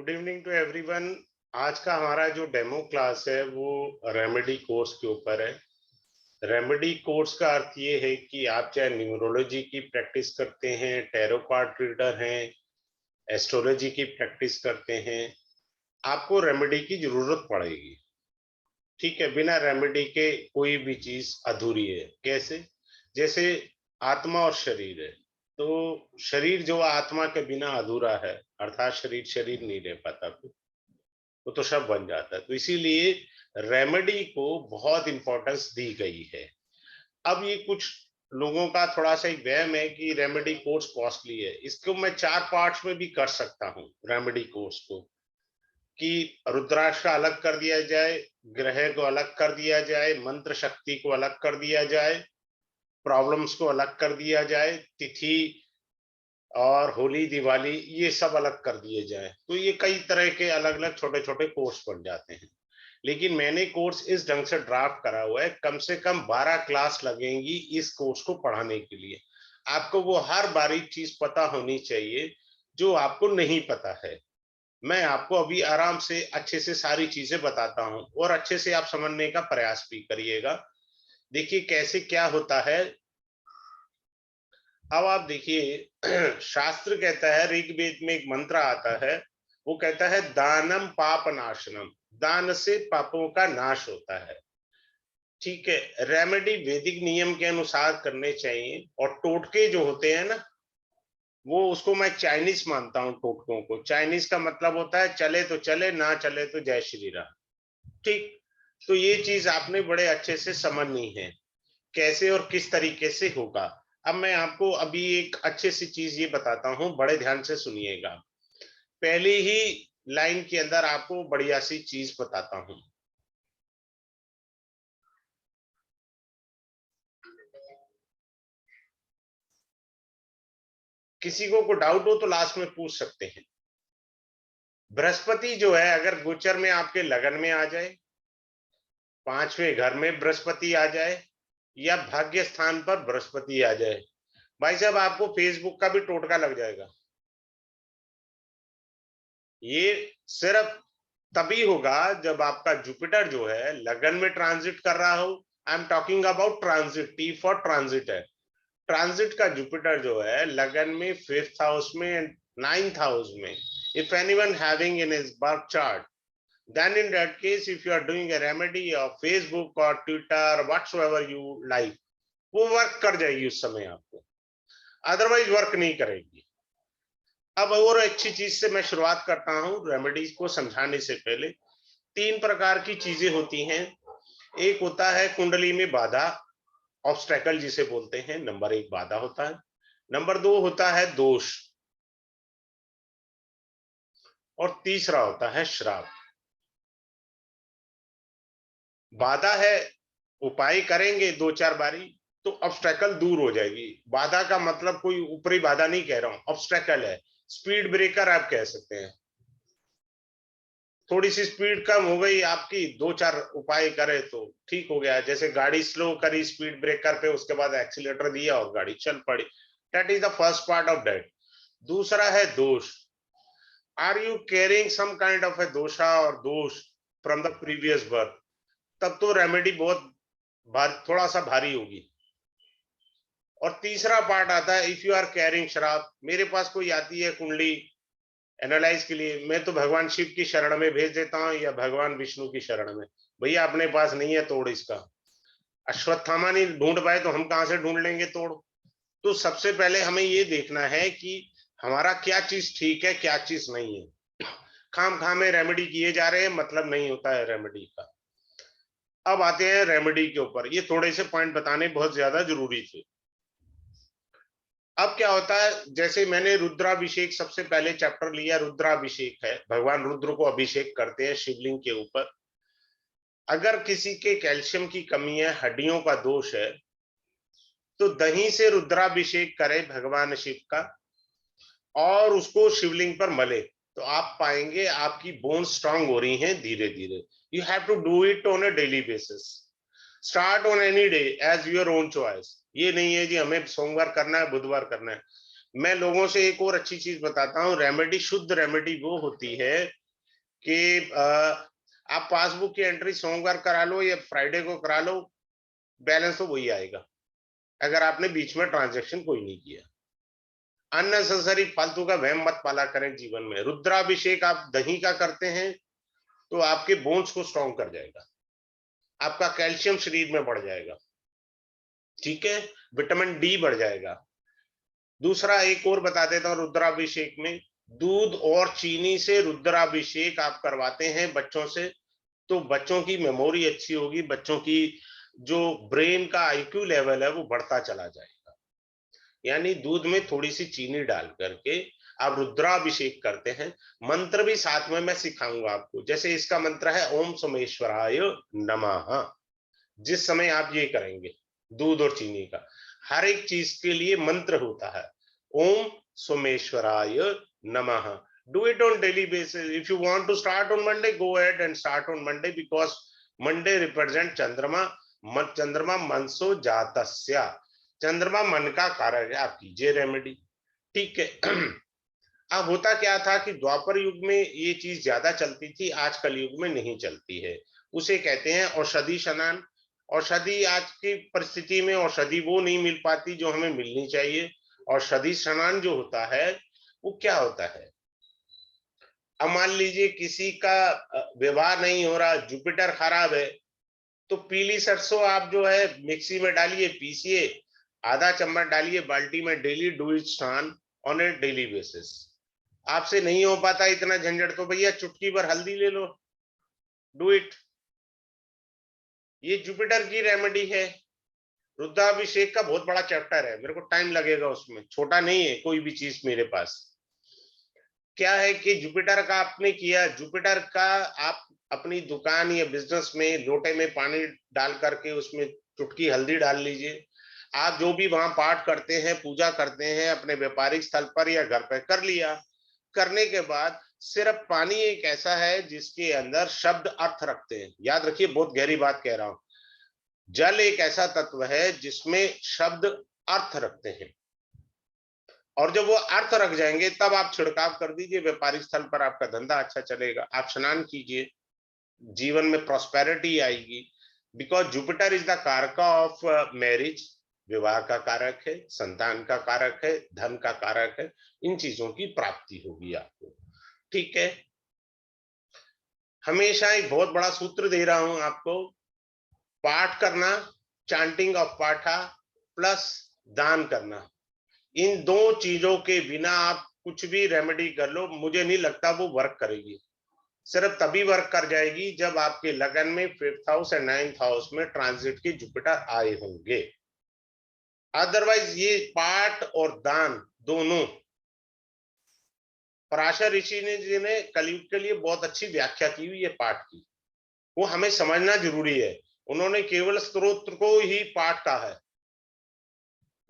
Good evening to everyone. आज का हमारा जो डेमो क्लास है वो रेमेडी कोर्स के ऊपर है। रेमेडी कोर्स का अर्थ ये है कि आप चाहे न्यूमरोलॉजी की प्रैक्टिस करते हैं, टैरो कार्ड रीडर हैं, एस्ट्रोलॉजी की प्रैक्टिस करते हैं, आपको रेमेडी की जरूरत पड़ेगी। ठीक है, बिना रेमेडी के कोई भी चीज अधूरी है। कैसे? जैसे आत्मा और शरीर है, तो शरीर जो आत्मा के बिना अधूरा है, अर्थात शरीर शरीर नहीं रह पाता, वो तो सब बन जाता है। तो इसीलिए रेमेडी को बहुत इंपॉर्टेंस दी गई है। अब ये कुछ लोगों का थोड़ा सा एक वहम है कि रेमेडी कोर्स कॉस्टली है। इसको मैं 4 पार्ट्स में भी कर सकता हूँ रेमेडी कोर्स को, कि रुद्राक्ष का अलग कर दिया जाए, ग्रह को अलग कर दिया जाए, मंत्र शक्ति को अलग कर दिया जाए, प्रॉब्लम्स को अलग कर दिया जाए, तिथि और होली दिवाली ये सब अलग कर दिए जाए। तो ये कई तरह के अलग अलग छोटे छोटे कोर्स बन जाते हैं। लेकिन मैंने कोर्स इस ढंग से ड्राफ्ट करा हुआ है, कम से कम 12 क्लास लगेंगी इस कोर्स को पढ़ाने के लिए। आपको वो हर बारीक चीज पता होनी चाहिए जो आपको नहीं पता है। मैं आपको अभी आराम से अच्छे से सारी चीजें बताता हूँ और अच्छे से आप समझने का प्रयास भी करिएगा। देखिए कैसे क्या होता है। अब आप देखिए शास्त्र कहता है, ऋग्वेद में एक मंत्र आता है, वो कहता है दानम पाप नाशनम, दान से पापों का नाश होता है। ठीक है, रेमेडी वैदिक नियम के अनुसार करने चाहिए। और टोटके जो होते हैं ना, वो उसको मैं चाइनीज मानता हूँ। टोटकों को, चाइनीज का मतलब होता है चले तो चले, ना चले तो जय श्री राम। ठीक, तो ये चीज आपने बड़े अच्छे से समझनी है, कैसे और किस तरीके से होगा। अब मैं आपको अभी एक अच्छी सी चीज ये बताता हूं, बड़े ध्यान से सुनिएगा। पहली ही लाइन के अंदर आपको बढ़िया सी चीज बताता हूं। किसी को डाउट हो तो लास्ट में पूछ सकते हैं। बृहस्पति जो है, अगर गोचर में आपके लगन में आ जाए, 5वें घर में बृहस्पति आ जाए, या भाग्य स्थान पर बृहस्पति आ जाए, भाई साहब आपको फेसबुक का भी टोटका लग जाएगा। ये सिर्फ तभी होगा जब आपका जुपिटर जो है लगन में ट्रांजिट कर रहा हो। I am talking about transit, T for transit है। ट्रांजिट का जुपिटर जो है लगन में 5th हाउस में, 9th हाउस में, if anyone having in his birth chart, then in that case if you are doing a remedy of Facebook or Twitter whatsoever you like, वो work कर जाएगी उस समय आपको, अदरवाइज वर्क नहीं करेगी। अब और अच्छी चीज से मैं शुरुआत करता हूं रेमेडीज को समझाने से पहले। 3 प्रकार की चीजें होती हैं। एक होता है कुंडली में बाधा, ऑब्स्टेकल जिसे बोलते हैं, नंबर 1 बाधा होता है। नंबर 2 होता है दोष, और तीसरा होता है श्राप। बाधा है, उपाय करेंगे 2-4 बारी तो ऑब्स्टेकल दूर हो जाएगी। बाधा का मतलब कोई ऊपरी बाधा नहीं कह रहा हूं, ऑब्स्टेकल है, स्पीड ब्रेकर आप कह सकते हैं। थोड़ी सी स्पीड कम हो गई आपकी, 2-4 उपाय करे तो ठीक हो गया। जैसे गाड़ी स्लो करी स्पीड ब्रेकर पे, उसके बाद एक्सीलेटर दिया और गाड़ी चल पड़ी। That is the first part of that. दूसरा है दोष। Are you carrying some kind of a दोषा और दोष फ्रॉम द प्रीवियस बर्थ, तब तो रेमेडी बहुत थोड़ा सा भारी होगी। और तीसरा पार्ट आता है इफ यू आर कैरिंग श्राप। मेरे पास कोई आती है कुंडली एनालाइज के लिए, मैं तो भगवान शिव की शरण में भेज देता हूँ या भगवान विष्णु की शरण में। भैया अपने पास नहीं है तोड़ इसका, अश्वत्थामा नहीं ढूंढ पाए तो हम कहां से ढूंढ लेंगे तोड़। तो सबसे पहले हमें ये देखना है कि हमारा क्या चीज ठीक है, क्या चीज नहीं है। खाम खाम में रेमेडी किए जा रहे हैं, मतलब नहीं होता है रेमेडी का। अब आते हैं रेमेडी के ऊपर। ये थोड़े से पॉइंट बताने बहुत ज्यादा जरूरी थे। अब क्या होता है, जैसे मैंने रुद्राभिषेक सबसे पहले चैप्टर लिया, रुद्राभिषेक है, भगवान रुद्र को अभिषेक करते हैं शिवलिंग के ऊपर। अगर किसी के कैल्शियम की कमी है, हड्डियों का दोष है, तो दही से रुद्राभिषेक करे भगवान शिव का और उसको शिवलिंग पर मले, तो आप पाएंगे आपकी बोन स्ट्रांग हो रही हैं धीरे धीरे। You have to do it on a daily basis. Start on any day as your own choice. ये नहीं है जी हमें सोमवार करना है, बुधवार करना है। मैं लोगों से एक और अच्छी चीज बताता हूँ, रेमेडी, शुद्ध रेमेडी वो होती है कि आप पासबुक की एंट्री सोमवार करा लो या फ्राइडे को करा लो, बैलेंस तो वही आएगा अगर आपने बीच में ट्रांजैक्शन कोई नहीं किया। अननेसेसरी फालतू का वहम मत पाला करें जीवन में। रुद्राभिषेक आप दही का करते हैं तो आपके बोन्स को स्ट्रॉन्ग कर जाएगा, आपका कैल्शियम शरीर में बढ़ जाएगा, ठीक है, विटामिन डी बढ़ जाएगा। दूसरा एक और बता देता हूं, रुद्राभिषेक में दूध और चीनी से रुद्राभिषेक आप करवाते हैं बच्चों से, तो बच्चों की मेमोरी अच्छी होगी, बच्चों की जो ब्रेन का आईक्यू लेवल है वो बढ़ता चला जाएगा। यानी दूध में थोड़ी सी चीनी डाल करके आप रुद्राभिषेक करते हैं। मंत्र भी साथ में मैं सिखाऊंगा आपको, जैसे इसका मंत्र है ओम सोमेश्वराय नमः। जिस समय आप ये करेंगे दूध और चीनी का, हर एक चीज के लिए मंत्र होता है। ओम सोमेश्वराय नमः। Do it on daily basis. If you want to start on Monday, go ahead and start on Monday because Monday represent चंद्रमा। चंद्रमा मनसो जातस्य, चंद्रमा मन का कारक है। आप कीजिए रेमेडी, ठीक है। अब होता क्या था कि द्वापर युग में ये चीज ज्यादा चलती थी, आज कलयुग में नहीं चलती है। उसे कहते हैं औषधि स्नान। औषधि आज की परिस्थिति में औषधि वो नहीं मिल पाती जो हमें मिलनी चाहिए। औषधि स्नान जो होता है वो क्या होता है, अब मान लीजिए किसी का विवाह नहीं हो रहा, जुपिटर खराब है, तो पीली सरसों आप जो है मिक्सी में डालिए, पीसिए, आधा चम्मच डालिए बाल्टी में, डेली डू इट स्नान ऑन ए डेली बेसिस। आपसे नहीं हो पाता इतना झंझट तो भैया चुटकी भर हल्दी ले लो, डू इट। ये जुपिटर की रेमेडी है। रुद्राभिषेक का बहुत बड़ा चैप्टर है, मेरे को टाइम लगेगा उसमें, छोटा नहीं है कोई भी चीज मेरे पास। क्या है कि जुपिटर का आपने किया, जुपिटर का आप अपनी दुकान या बिजनेस में लोटे में पानी डाल करके उसमें चुटकी हल्दी डाल लीजिए। आप जो भी वहां पाठ करते हैं, पूजा करते हैं अपने व्यापारिक स्थल पर या घर पर कर लिया, करने के बाद सिर्फ पानी एक ऐसा है जिसके अंदर शब्द अर्थ रखते हैं। याद रखिए, बहुत गहरी बात कह रहा हूं। जल एक ऐसा तत्व है जिसमें शब्द अर्थ रखते हैं, और जब वो अर्थ रख जाएंगे तब आप छिड़काव कर दीजिए, व्यापारिक स्थल पर आपका धंधा अच्छा चलेगा। आप स्नान कीजिए, जीवन में प्रॉस्पेरिटी आएगी। Because Jupiter is the karak of marriage, विवाह का कारक है, संतान का कारक है, धन का कारक है, इन चीजों की प्राप्ति होगी आपको, ठीक है। हमेशा एक बहुत बड़ा सूत्र दे रहा हूं आपको, पाठ करना, चांटिंग ऑफ पाठा प्लस दान करना, इन दो चीजों के बिना आप कुछ भी रेमेडी कर लो, मुझे नहीं लगता वो वर्क करेगी। सिर्फ तभी वर्क कर जाएगी जब आपके लगन में 5th house and 9th house में ट्रांजिट के जुपिटर आए होंगे। अदरवाइज ये पाठ और दान दोनों, पराशर ऋषि ने कलयुग के लिए बहुत अच्छी व्याख्या की हुई है पाठ की, वो हमें समझना जरूरी है। उन्होंने केवल स्तोत्र को ही पाठ कहा है,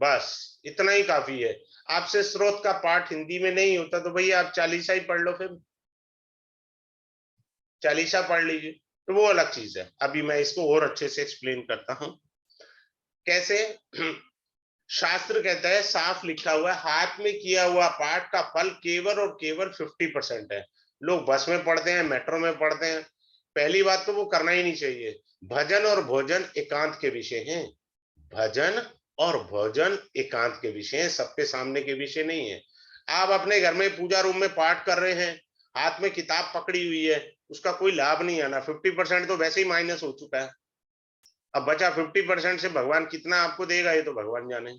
बस इतना ही काफी है। आपसे स्रोत का पाठ हिंदी में नहीं होता तो भैया आप चालीसा ही पढ़ लो, फिर चालीसा पढ़ लीजिए, तो वो अलग चीज है। अभी मैं इसको और अच्छे से एक्सप्लेन करता हूं कैसे। शास्त्र कहता है, साफ लिखा हुआ है, हाथ में किया हुआ पाठ का फल केवल और केवल 50% है। लोग बस में पढ़ते हैं, मेट्रो में पढ़ते हैं, पहली बात तो वो करना ही नहीं चाहिए। भजन और भोजन एकांत के विषय हैं, भजन और भोजन एकांत के विषय हैं, सबके सामने के विषय नहीं है। आप अपने घर में पूजा रूम में पाठ कर रहे हैं, हाथ में किताब पकड़ी हुई है, उसका कोई लाभ नहीं आना। 50% तो वैसे ही माइनस हो चुका है, अब बचा 50% से भगवान कितना आपको देगा ये तो भगवान जाने।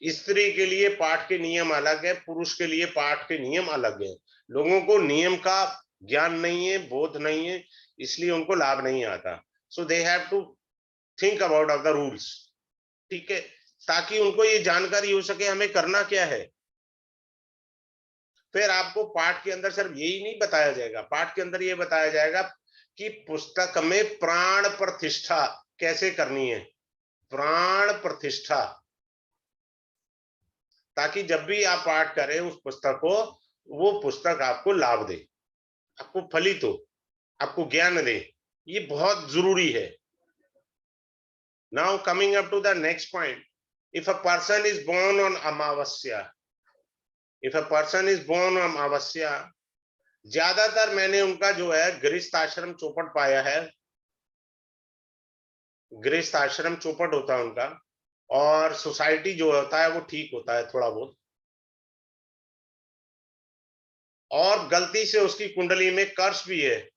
स्त्री के लिए पाठ के नियम अलग है, पुरुष के लिए पाठ के नियम अलग है। लोगों को नियम का ज्ञान नहीं है, बोध नहीं है, इसलिए उनको लाभ नहीं आता। So they have to think about of the rules, ठीक है, ताकि उनको ये जानकारी हो सके हमें करना क्या है। फिर आपको पाठ के अंदर सिर्फ यही नहीं बताया जाएगा, पाठ के अंदर ये बताया जाएगा कि पुस्तक में प्राण प्रतिष्ठा कैसे करनी है, प्राण प्रतिष्ठा, ताकि जब भी आप पाठ करें उस पुस्तक को, वो पुस्तक आपको लाभ दे, आपको फलित हो, आपको ज्ञान दे, ये बहुत जरूरी है। Now coming up to the next point, if a person is born on amavasya, if a person is born on amavasya, ज्यादातर मैंने उनका जो है गृहस्थ आश्रम चौपट पाया है, गृहस्थ आश्रम चौपट होता है उनका, और सोसाइटी जो होता है वो ठीक होता है थोड़ा बहुत, और गलती से उसकी कुंडली में कर्ष भी है,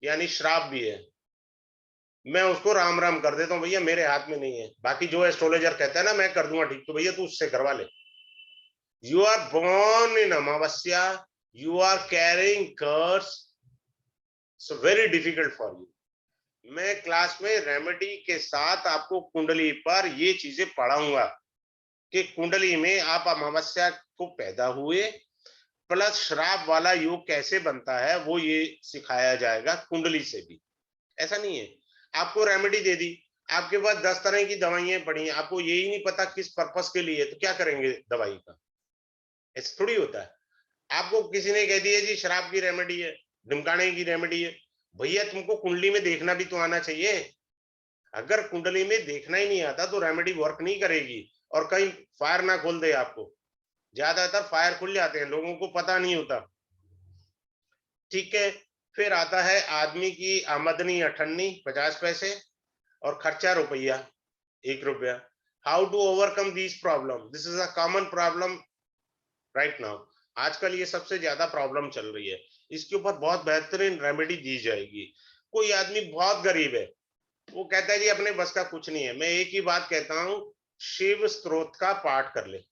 यानी श्राप भी है, मैं उसको राम राम कर देता हूँ, भैया मेरे हाथ में नहीं है। बाकी जो एस्ट्रोलॉजर कहता है ना मैं कर दूंगा ठीक, तो भैया तू उससे करवा ले। You are born in amavasya, you are carrying curse, so very difficult for you. मैं क्लास में रेमेडी के साथ आपको कुंडली पर ये चीजें पढ़ाऊंगा कि कुंडली में आप अमावस्या को पैदा हुए, प्लस श्राप वाला योग कैसे बनता है वो ये सिखाया जाएगा कुंडली से भी। ऐसा नहीं है आपको रेमेडी दे दी, आपके पास 10 तरह की दवाइयां पड़ी हैं, आपको यही नहीं पता किस पर्पस के लिए, तो क्या करेंगे दवाई का? ऐसा थोड़ी होता है। आपको किसी ने कह दिया जी शराब की रेमेडी है, ढिमकाने की रेमेडी है, भैया तुमको कुंडली में देखना भी तो आना चाहिए। अगर कुंडली में देखना ही नहीं आता तो रेमेडी वर्क नहीं करेगी, और कहीं फायर ना खोल दे आपको। ज्यादातर फायर खुल जाते हैं, लोगों को पता नहीं होता। ठीक है, फिर आता है आदमी की आमदनी 98 50 पैसे और खर्चा रुपया 1 रुपया। How to overcome this problem? This is a common problem right now. आजकल ये सबसे ज्यादा प्रॉब्लम चल रही है, इसके ऊपर बहुत बेहतरीन रेमेडी दी जाएगी। कोई आदमी बहुत गरीब है, वो कहता है जी अपने बस का कुछ नहीं है, मैं एक ही बात कहता हूं, शिव स्तोत्र का पाठ कर ले।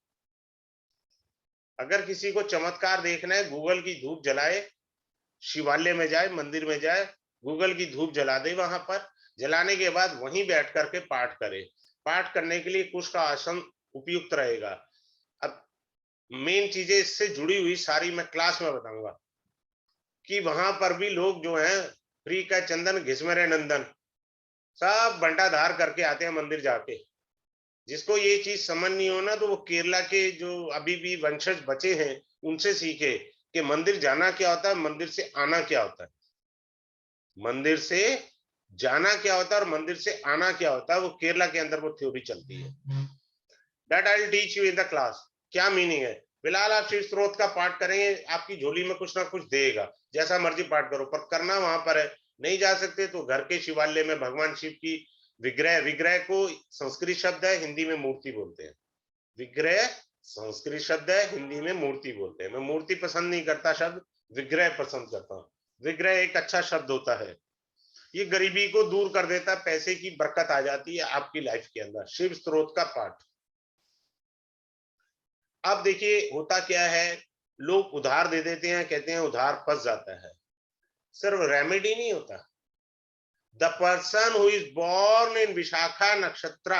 अगर किसी को चमत्कार देखना है, गूगल की धूप जलाए, शिवालय में जाए, मंदिर में जाए, गूगल की धूप जला दे, वहां पर जलाने के बाद वहीं बैठ करके पाठ करे। पाठ करने के लिए कुश का आसन उपयुक्त रहेगा। अब मेन चीजें इससे जुड़ी हुई सारी मैं क्लास में बताऊंगा कि वहां पर भी लोग जो हैं फ्री का चंदन घिसमरे नंदन सब बंटाधार करके आते हैं मंदिर जाके। जिसको ये चीज समझ नहीं हो ना, तो वो केरला के जो अभी भी वंशज बचे हैं उनसे सीखे कि मंदिर जाना क्या होता है, मंदिर से आना क्या होता है। मंदिर से जाना क्या होता है और मंदिर से आना क्या होता है, वो केरला के अंदर वो थ्योरी चलती है। That I will teach you in the class. क्या मीनिंग है? फिलहाल आप शिव स्त्रोत का पाठ करेंगे, आपकी झोली में कुछ ना कुछ देगा, जैसा मर्जी पाठ करो, पर करना वहां पर है। नहीं जा सकते तो घर के शिवालय में भगवान शिव की विग्रह, विग्रह को संस्कृत शब्द है, हिंदी में मूर्ति बोलते हैं। विग्रह संस्कृत शब्द है, हिंदी में मूर्ति बोलते हैं। मैं मूर्ति पसंद नहीं करता, शब्द विग्रह पसंद करता हूँ। विग्रह एक अच्छा शब्द होता है, ये गरीबी को दूर कर देता, पैसे की बरकत आ जाती है आपकी लाइफ के अंदर। शिव स्त्रोत का पाठ। अब देखिए होता क्या है, लोग उधार दे देते हैं, कहते हैं उधार फंस जाता है। सिर्फ रेमेडी नहीं होता। The person who is born in Vishakha nakshatra,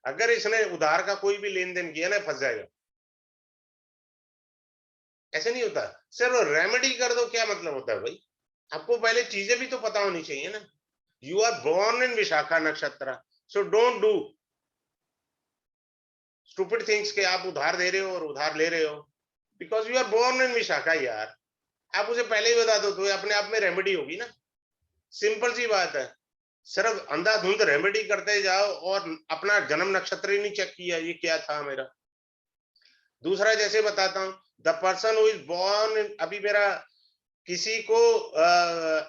अगर इसने उधार का कोई भी लेन देन किया ना, फंस जाएगा। ऐसे नहीं होता सिर्फ रेमेडी कर दो, क्या मतलब होता है भाई? आपको पहले चीजें भी तो पता होनी चाहिए ना। You are born in Vishakha nakshatra, so don't do stupid things के आप उधार दे रहे हो और उधार ले रहे हो, because you are born in Vishakha. यार आप उसे पहले ही बता दो तो अपने आप में रेमेडी होगी ना। सिंपल सी बात है। सिर्फ अंधाधुंध रेमेडी करते जाओ और अपना जन्म नक्षत्र ही नहीं चेक किया, ये क्या था मेरा। दूसरा जैसे बताता हूं, the person who is born, अभी मेरा किसी को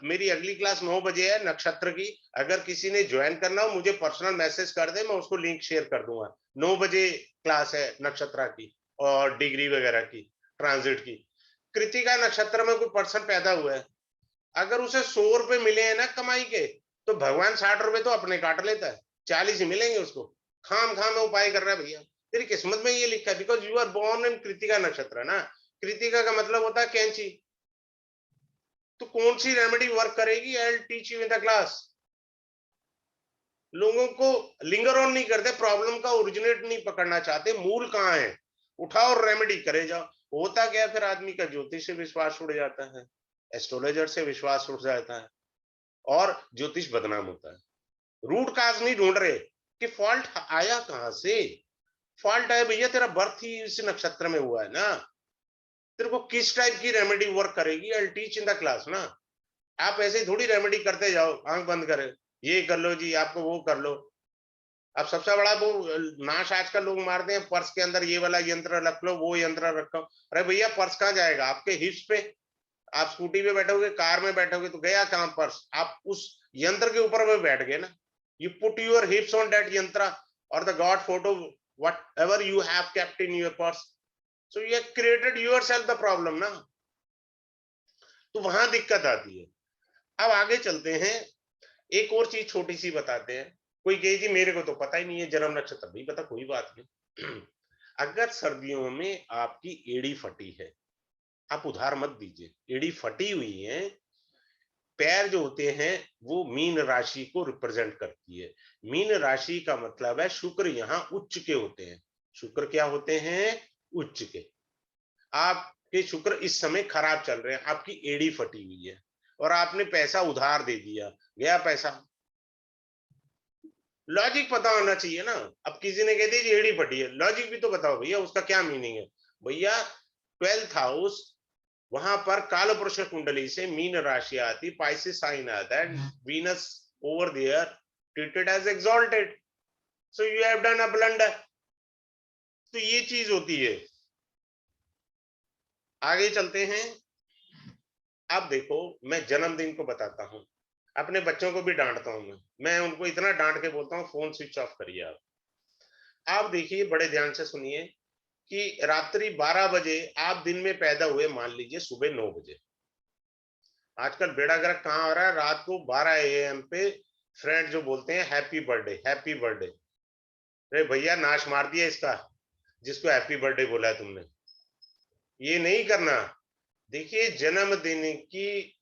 मेरी अगली क्लास 9 बजे है नक्षत्र की, अगर किसी ने ज्वाइन करना हो मुझे पर्सनल मैसेज कर दे, मैं उसको लिंक शेयर कर दूंगा। 9 बजे क्लास है नक्षत्र की और डिग्री वगैरह की, ट्रांजिट की। कृतिका नक्षत्र में कोई पर्सन पैदा हुआ है, अगर उसे 100 रुपए मिले हैं ना कमाई के, तो भगवान 60 रुपए तो अपने काट लेता है, 40 ही मिलेंगे उसको। खाम खाम में उपाय कर रहा है भैया, तेरी किस्मत में ये लिखा है, because you are born in Krittika nakshatra ना। कृतिका का मतलब होता है कैंची। तो कौन सी रेमेडी वर्क करेगी? आई will teach you in the class. लोगों को लिंगर ऑन नहीं करते, प्रॉब्लम का ओरिजिनेट नहीं पकड़ना चाहते, मूल कहाँ है, उठाओ और रेमेडी करे जाओ। होता क्या, फिर आदमी का ज्योतिष से विश्वास उड़ जाता है, एस्ट्रोलॉजर से विश्वास उड़ जाता है, और ज्योतिष बदनाम होता है। रूट काज नहीं ढूंढ रहे कि फॉल्ट आया कहां से। फॉल्ट है भैया, तेरा बर्थ ही इस नक्षत्र में हुआ है ना। तेरे को किस टाइप की रेमेडी वर्क करेगी, I teach in the class ना। आप ऐसे थोड़ी रेमेडी करते जाओ आंख बंद करे, ये कर लो जी, आपको वो कर लो। अब सबसे बड़ा वो नाश आजकल लोग मारते हैं, पर्स के अंदर ये वाला यंत्र रख लो, वो यंत्र रखो। अरे भैया पर्स कहाँ जाएगा? आपके हिप्स पे। आप स्कूटी पे बैठोगे, कार में बैठोगे, तो गया कहाँ पर्स? आप उस यंत्र के ऊपर में बैठ गए ना। You put your hips on that यंत्र और the God photo what ever you have kept in your purse, so you have created yourself the problem ना। तो वहां दिक्कत आती है। अब आगे चलते हैं, एक और चीज छोटी सी बताते हैं। कोई कहे जी मेरे को तो पता ही नहीं है जन्म नक्षत्र, नहीं पता, कोई बात नहीं। अगर सर्दियों में आपकी एड़ी फटी है, आप उधार मत दीजिए। एड़ी फटी हुई है, पैर जो होते हैं वो मीन राशि को रिप्रेजेंट करती है। मीन राशि का मतलब है शुक्र यहाँ उच्च के होते हैं। शुक्र क्या होते हैं? उच्च के। आपके शुक्र इस समय खराब चल रहे हैं, आपकी एड़ी फटी हुई है और आपने पैसा उधार दे दिया, गया पैसा। लॉजिक पता होना चाहिए ना। अब किसी ने कह दिया एड़ी फटी है, लॉजिक भी तो बताओ भैया, उसका क्या मीनिंग है? भैया 12th हाउस, वहां पर काल पुरुष कुंडली से मीन राशि आती, पाइसिस साइन आता है, Venus over there treated as exalted, so you have done a blunder. तो ये चीज होती है। आगे चलते हैं। अब देखो, मैं जन्मदिन को बताता हूं, अपने बच्चों को भी डांटता हूं। मैं उनको इतना डांट के बोलता हूं फोन स्विच ऑफ करिए। आप देखिए, बड़े ध्यान से सुनिए कि रात्रि 12 बजे आप दिन में पैदा हुए, मान लीजिए सुबह 9 बजे। आजकल बेड़ा गर्क कहाँ हो रहा है? रात को 12 AM पे फ्रेंड जो बोलते हैं हैप्पी बर्थडे, हैप्पी बर्थडे। अरे भैया नाश मार दिया इसका, जिसको हैप्पी बर्थडे बोला है तुमने। ये नहीं करना। देखिए, जन्मदिन की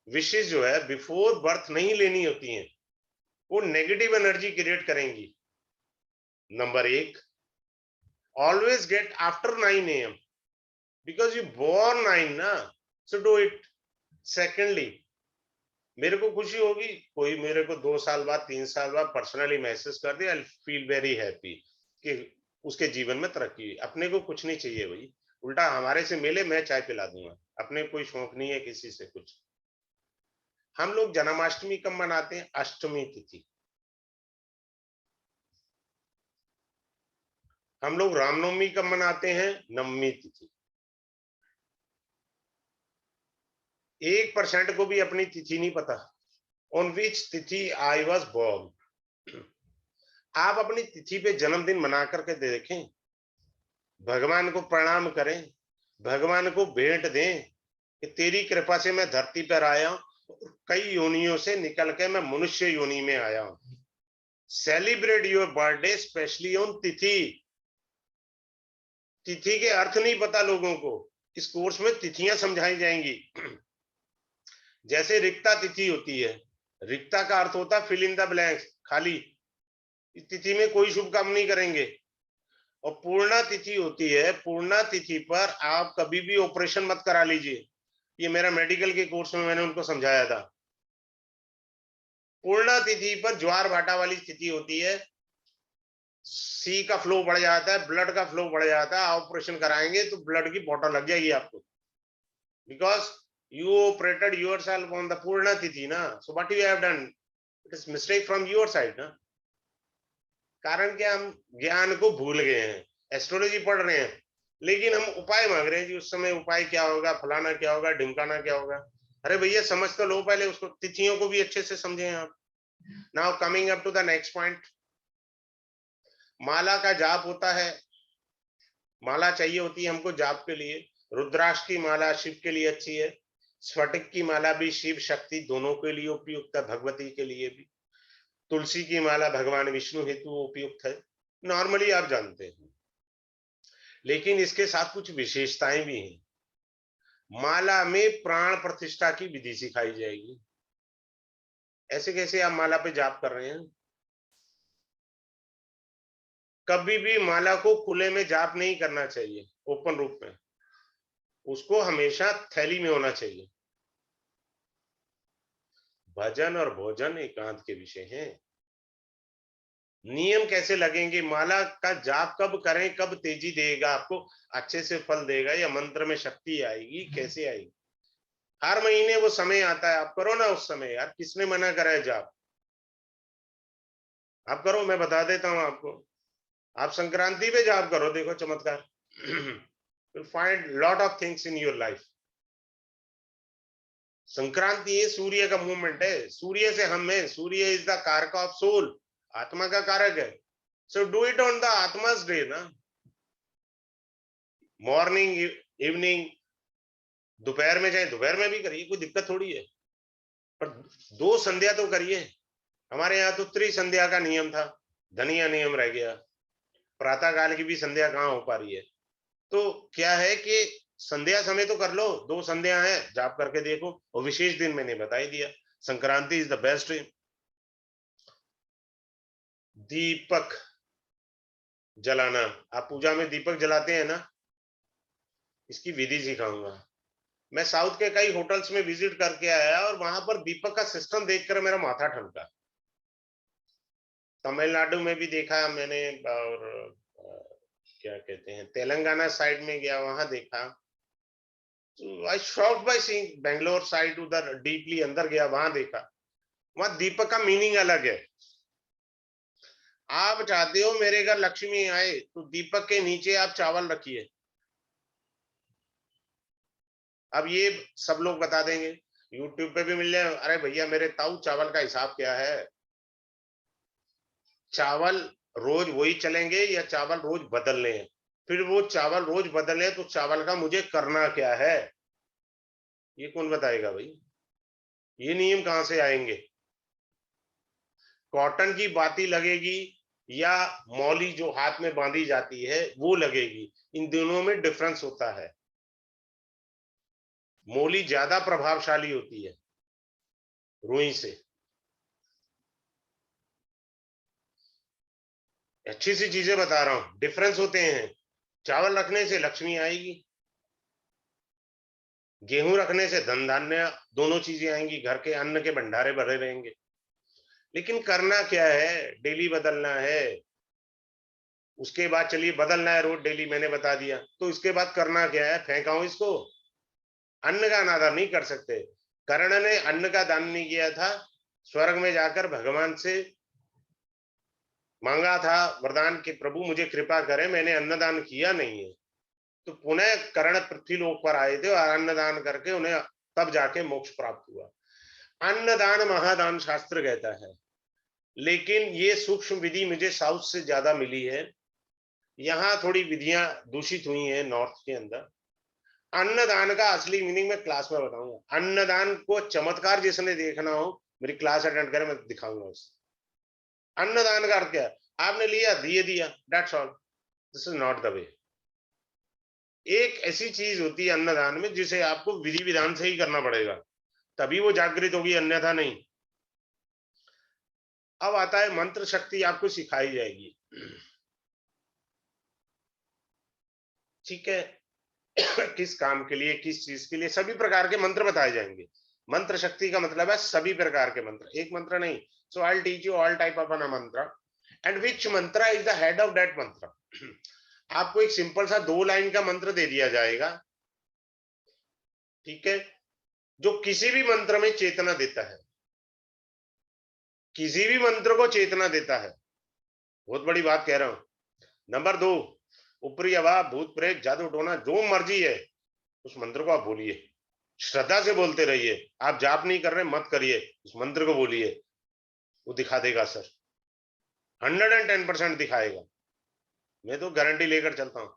विशेष जो है बिफोर बर्थ नहीं लेनी होती हैं, वो नेगेटिव एनर्जी क्रिएट करेंगी। नंबर एक, always get after 9 AM because you born 9 ना, सो डू इट। सेकेंडली, मेरे को खुशी होगी कोई मेरे को 2 साल बाद 3 साल बाद पर्सनली मैसेज कर दे, आई फील वेरी हैप्पी कि उसके जीवन में तरक्की हुई। अपने को कुछ नहीं चाहिए भाई, उल्टा हमारे से मिले, मैं चाय पिला दूंगा। अपने कोई शौक नहीं है किसी से कुछ। हम लोग जन्माष्टमी कब मनाते हैं? अष्टमी तिथि। हम लोग रामनवमी कब मनाते हैं? नवमी तिथि। 1% को भी अपनी तिथि नहीं पता, ऑन विच तिथि आई वॉज बोर्न। आप अपनी तिथि पे जन्मदिन मना करके देखें, भगवान को प्रणाम करें, भगवान को भेंट दें कि तेरी कृपा से मैं धरती पर आया हूं, कई योनियों से निकल के मैं मनुष्य योनि में आया हूं। Celebrate your birthday specially on तिथि। तिथि के अर्थ नहीं पता लोगों को, इस कोर्स में तिथियां समझाई जाएंगी। जैसे रिक्ता तिथि होती है, रिक्ता का अर्थ होता है फिल इन द ब्लैंक्स, खाली। इस तिथि में कोई शुभ काम नहीं करेंगे। और पूर्णा तिथि होती है, पूर्णा तिथि पर आप कभी भी ऑपरेशन मत करा लीजिए। ये मेरा मेडिकल के कोर्स में मैंने उनको समझाया था। पूर्णा तिथि पर ज्वार भाटा वाली स्थिति होती है, सी का फ्लो बढ़ जाता है, ब्लड का फ्लो बढ़ जाता है। ऑपरेशन कराएंगे तो ब्लड की बॉटल लग जाएगी आपको, because you operated yourself on the Purna Tithi na, so what you have done, it is mistake from your side na। कारण क्या? हम ज्ञान को भूल गए हैं, एस्ट्रोलॉजी पढ़ रहे हैं, लेकिन हम उपाय मांग रहे हैं जी उस समय उपाय क्या होगा, फलाना क्या होगा, ढिमकाना क्या होगा। अरे भैया समझ तो लो पहले उसको, तिथियों को भी अच्छे से समझें आप। Now coming up to the next point, माला का जाप होता है। माला चाहिए होती है हमको जाप के लिए। रुद्राक्ष की माला शिव के लिए अच्छी है, स्फटिक की माला भी शिव शक्ति दोनों के लिए उपयुक्त है, भगवती के लिए भी। तुलसी की माला भगवान विष्णु हेतु उपयुक्त है, नॉर्मली आप जानते हैं। लेकिन इसके साथ कुछ विशेषताएं भी हैं। माला में प्राण प्रतिष्ठा की विधि सिखाई जाएगी। ऐसे कैसे आप माला पे जाप कर रहे हैं? कभी भी माला को खुले में जाप नहीं करना चाहिए, ओपन रूप में। उसको हमेशा थैली में होना चाहिए। भजन और भोजन एकांत के विषय हैं। नियम कैसे लगेंगे? माला का जाप कब करें, कब तेजी देगा आपको, अच्छे से फल देगा, या मंत्र में शक्ति आएगी, कैसे आएगी? हर महीने वो समय आता है, आप करो ना उस समय यार, किसने मना करा है जाप? आप करो, मैं बता देता हूं आपको। आप संक्रांति पे जाप करो, देखो चमत्कार। you'll find lot of things in your life। Sankranti ये सूर्य का मूवमेंट है, सूर्य से हम है, Surya is the karak of soul, आत्मा का कारक है। So do it on the आत्मास डे ना, मॉर्निंग इवनिंग, दोपहर में चाहे दोपहर में भी करिए, कोई दिक्कत थोड़ी है, पर 2 संध्या तो करिए। हमारे यहाँ तो त्रिसंध्या का नियम था, धनिया नियम रह गया, प्रातः काल की भी संध्या कहाँ हो पा रही है। तो क्या है कि संध्या समय तो कर लो, 2 संध्या है, जाप करके देखो। और विशेष दिन मैंने बता ही दिया, संक्रांति इज द बेस्ट। दीपक जलाना, आप पूजा में दीपक जलाते हैं ना, इसकी विधि सिखाऊंगा। मैं साउथ के कई होटल्स में विजिट करके आया और वहां पर दीपक का सिस्टम देखकर मेरा माथा ठनका। तमिलनाडु में भी देखा मैंने, और क्या कहते हैं, तेलंगाना साइड में गया, वहां देखा। I shocked by seeing, Bangalore side उधर डीपली अंदर गया, वहां देखा। वहां दीपक का मीनिंग अलग है। आप चाहते हो मेरे घर लक्ष्मी आए, तो दीपक के नीचे आप चावल रखिए। अब ये सब लोग बता देंगे, यूट्यूब पे भी मिल जाए, अरे भैया मेरे ताऊ चावल का हिसाब क्या है। चावल रोज वही चलेंगे या चावल रोज बदलने हैं? फिर वो चावल रोज बदले तो चावल का मुझे करना क्या है, ये कौन बताएगा भाई? ये नियम कहां से आएंगे? कॉटन की बाती लगेगी या मौली जो हाथ में बांधी जाती है वो लगेगी, इन दोनों में डिफरेंस होता है। मौली ज्यादा प्रभावशाली होती है रुई से। अच्छी सी चीजें बता रहा हूं, डिफरेंस होते हैं। चावल रखने से लक्ष्मी आएगी, गेहूं रखने से धन धान्य दोनों चीजें आएंगी, घर के अन्न के भंडारे भरे रहेंगे। लेकिन करना क्या है, डेली बदलना है। उसके बाद चलिए बदलना है रोज डेली, मैंने बता दिया, तो इसके बाद करना क्या है? फेंकाऊं इसको? अन्न का अनादर नहीं कर सकते। कर्ण ने अन्न का दान नहीं किया था, स्वर्ग में जाकर भगवान से मांगा था वरदान कि प्रभु मुझे कृपा करें, मैंने अन्नदान किया नहीं है। तो पुनः कर्ण पृथ्वी लोक पर आए थे और अन्नदान करके उन्हें तब जाके मोक्ष प्राप्त हुआ। अन्नदान महादान शास्त्र कहता है, लेकिन ये सूक्ष्म विधि मुझे साउथ से ज्यादा मिली है। यहाँ थोड़ी विधियां दूषित हुई हैं नॉर्थ के अंदर। अन्नदान का असली मीनिंग मैं क्लास में बताऊंगा। अन्नदान को चमत्कार जिसने देखना हो मेरी क्लास अटेंड करें, मैं दिखाऊंगा उसे। अन्नदान का अर्थ क्या है? आपने लिया, दिए दिया, that's all. This is not the way. एक ऐसी चीज होती है अन्नदान में जिसे आपको विधि विधान से ही करना पड़ेगा, तभी वो जागृत होगी, अन्यथा नहीं। अब आता है मंत्र शक्ति, आपको सिखाई जाएगी। ठीक है। किस काम के लिए, किस चीज के लिए, सभी प्रकार के मंत्र बताए जाएंगे। मंत्र शक्ति का मतलब है सभी प्रकार के मंत्र, एक मंत्र नहीं। So I will teach you all type of a mantra and which mantra is the head of that mantra. आपको एक सिंपल सा 2 लाइन का मंत्र दे दिया जाएगा, ठीक है, जो किसी भी मंत्र में चेतना देता है, किसी भी मंत्र को चेतना देता है। बहुत बड़ी बात कह रहा हूं। नंबर 2, ऊपरी हवा, भूत प्रेत, जादू टोना, जो मर्जी है उस मंत्र को आप बोलिए, श्रद्धा से बोलते रहिए। आप जाप नहीं कर रहे मत करिए, उस मंत्र को बोलिए, वो दिखा देगा सर, 110% दिखाएगा। मैं तो गारंटी लेकर चलता हूं,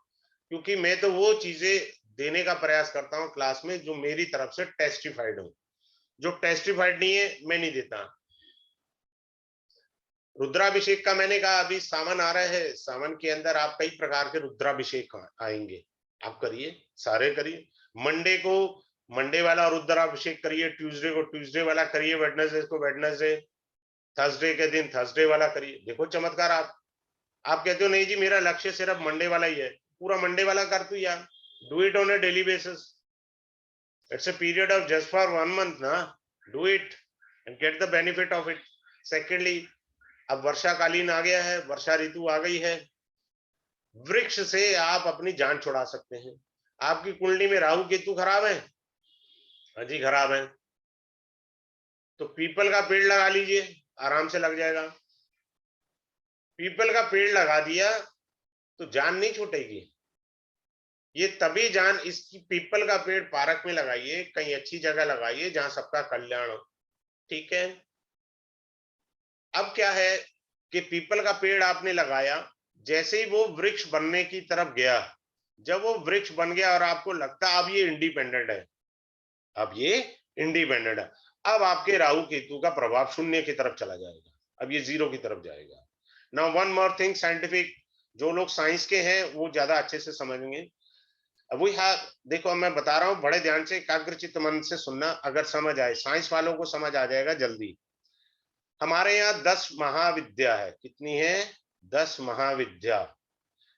क्योंकि मैं तो वो चीजें देने का प्रयास करता हूं क्लास में जो मेरी तरफ से टेस्टिफाइड हो। जो टेस्टिफाइड नहीं है मैं नहीं देता। रुद्राभिषेक का मैंने कहा, अभी सावन आ रहे हैं, सावन के अंदर आप कई प्रकार के रुद्राभिषेक आएंगे, आप करिए, सारे करिए। मंडे को मंडे वाला रुद्राभिषेक करिए, ट्यूसडे को ट्यूसडे वाला करिए, वेडनेसडे को वेडनेसडे, थर्सडे के दिन थर्सडे वाला करिए, देखो चमत्कार। आप कहते हो नहीं जी मेरा लक्ष्य सिर्फ मंडे वाला ही है, पूरा मंडे वाला कर तू यार, do it on a daily basis. It's a period of just for 1 month ना, do it and get the benefit of it. Secondly, अब वर्षाकालीन आ गया है, वर्षा ऋतु आ गई है, वृक्ष से आप अपनी जान छुड़ा सकते हैं। आपकी कुंडली में राहु केतु खराब है, हाँ जी खराब है, तो पीपल का पेड़ लगा लीजिए, आराम से लग जाएगा। पीपल का पेड़ लगा दिया तो जान नहीं छूटेगी। ये तभी जान, इसकी पीपल का पेड़ पार्क में लगाइए, कहीं अच्छी जगह लगाइए जहां सबका कल्याण हो। ठीक है। अब क्या है कि पीपल का पेड़ आपने लगाया, जैसे ही वो वृक्ष बनने की तरफ गया, जब वो वृक्ष बन गया और आपको लगता अब ये इंडिपेंडेंट है, अब ये इंडिपेंडेंट है, अब आपके राहु केतु का प्रभाव शून्य की तरफ चला जाएगा, अब ये जीरो की तरफ जाएगा। Now one more thing, scientific, जो लोग साइंस के हैं वो ज्यादा अच्छे से समझेंगे। वही हाँ, देखो मैं बता रहा हूँ, बड़े ध्यान से एकाग्रचित्त मन से सुनना, अगर समझ आए, साइंस वालों को समझ आ जाएगा जल्दी। हमारे यहाँ 10 महाविद्या है, कितनी है? 10 महाविद्या।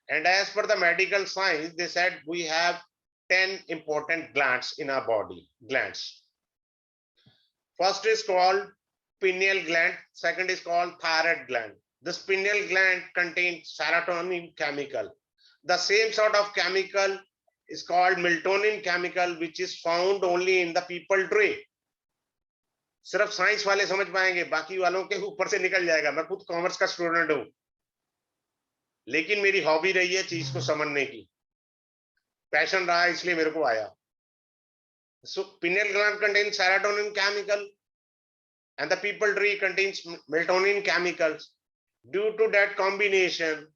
And as per the medical science they said we have 10 important glands in our body. Glands. First is called pineal gland, second is called thyroid gland. This pineal gland contains serotonin chemical. The same sort of chemical is called melatonin chemical, which is found only in the people tree. सिर्फ science वाले समझ पाएंगे, बाकी वालों के ऊपर से निकल जाएगा। मैं खुद कॉमर्स का स्टूडेंट हूं, लेकिन मेरी हॉबी रही है चीज को समझने की, पैशन रहा, इसलिए मेरे को आया। So pineal gland contains serotonin chemical and the people tree contains melatonin chemicals. Due to that combination,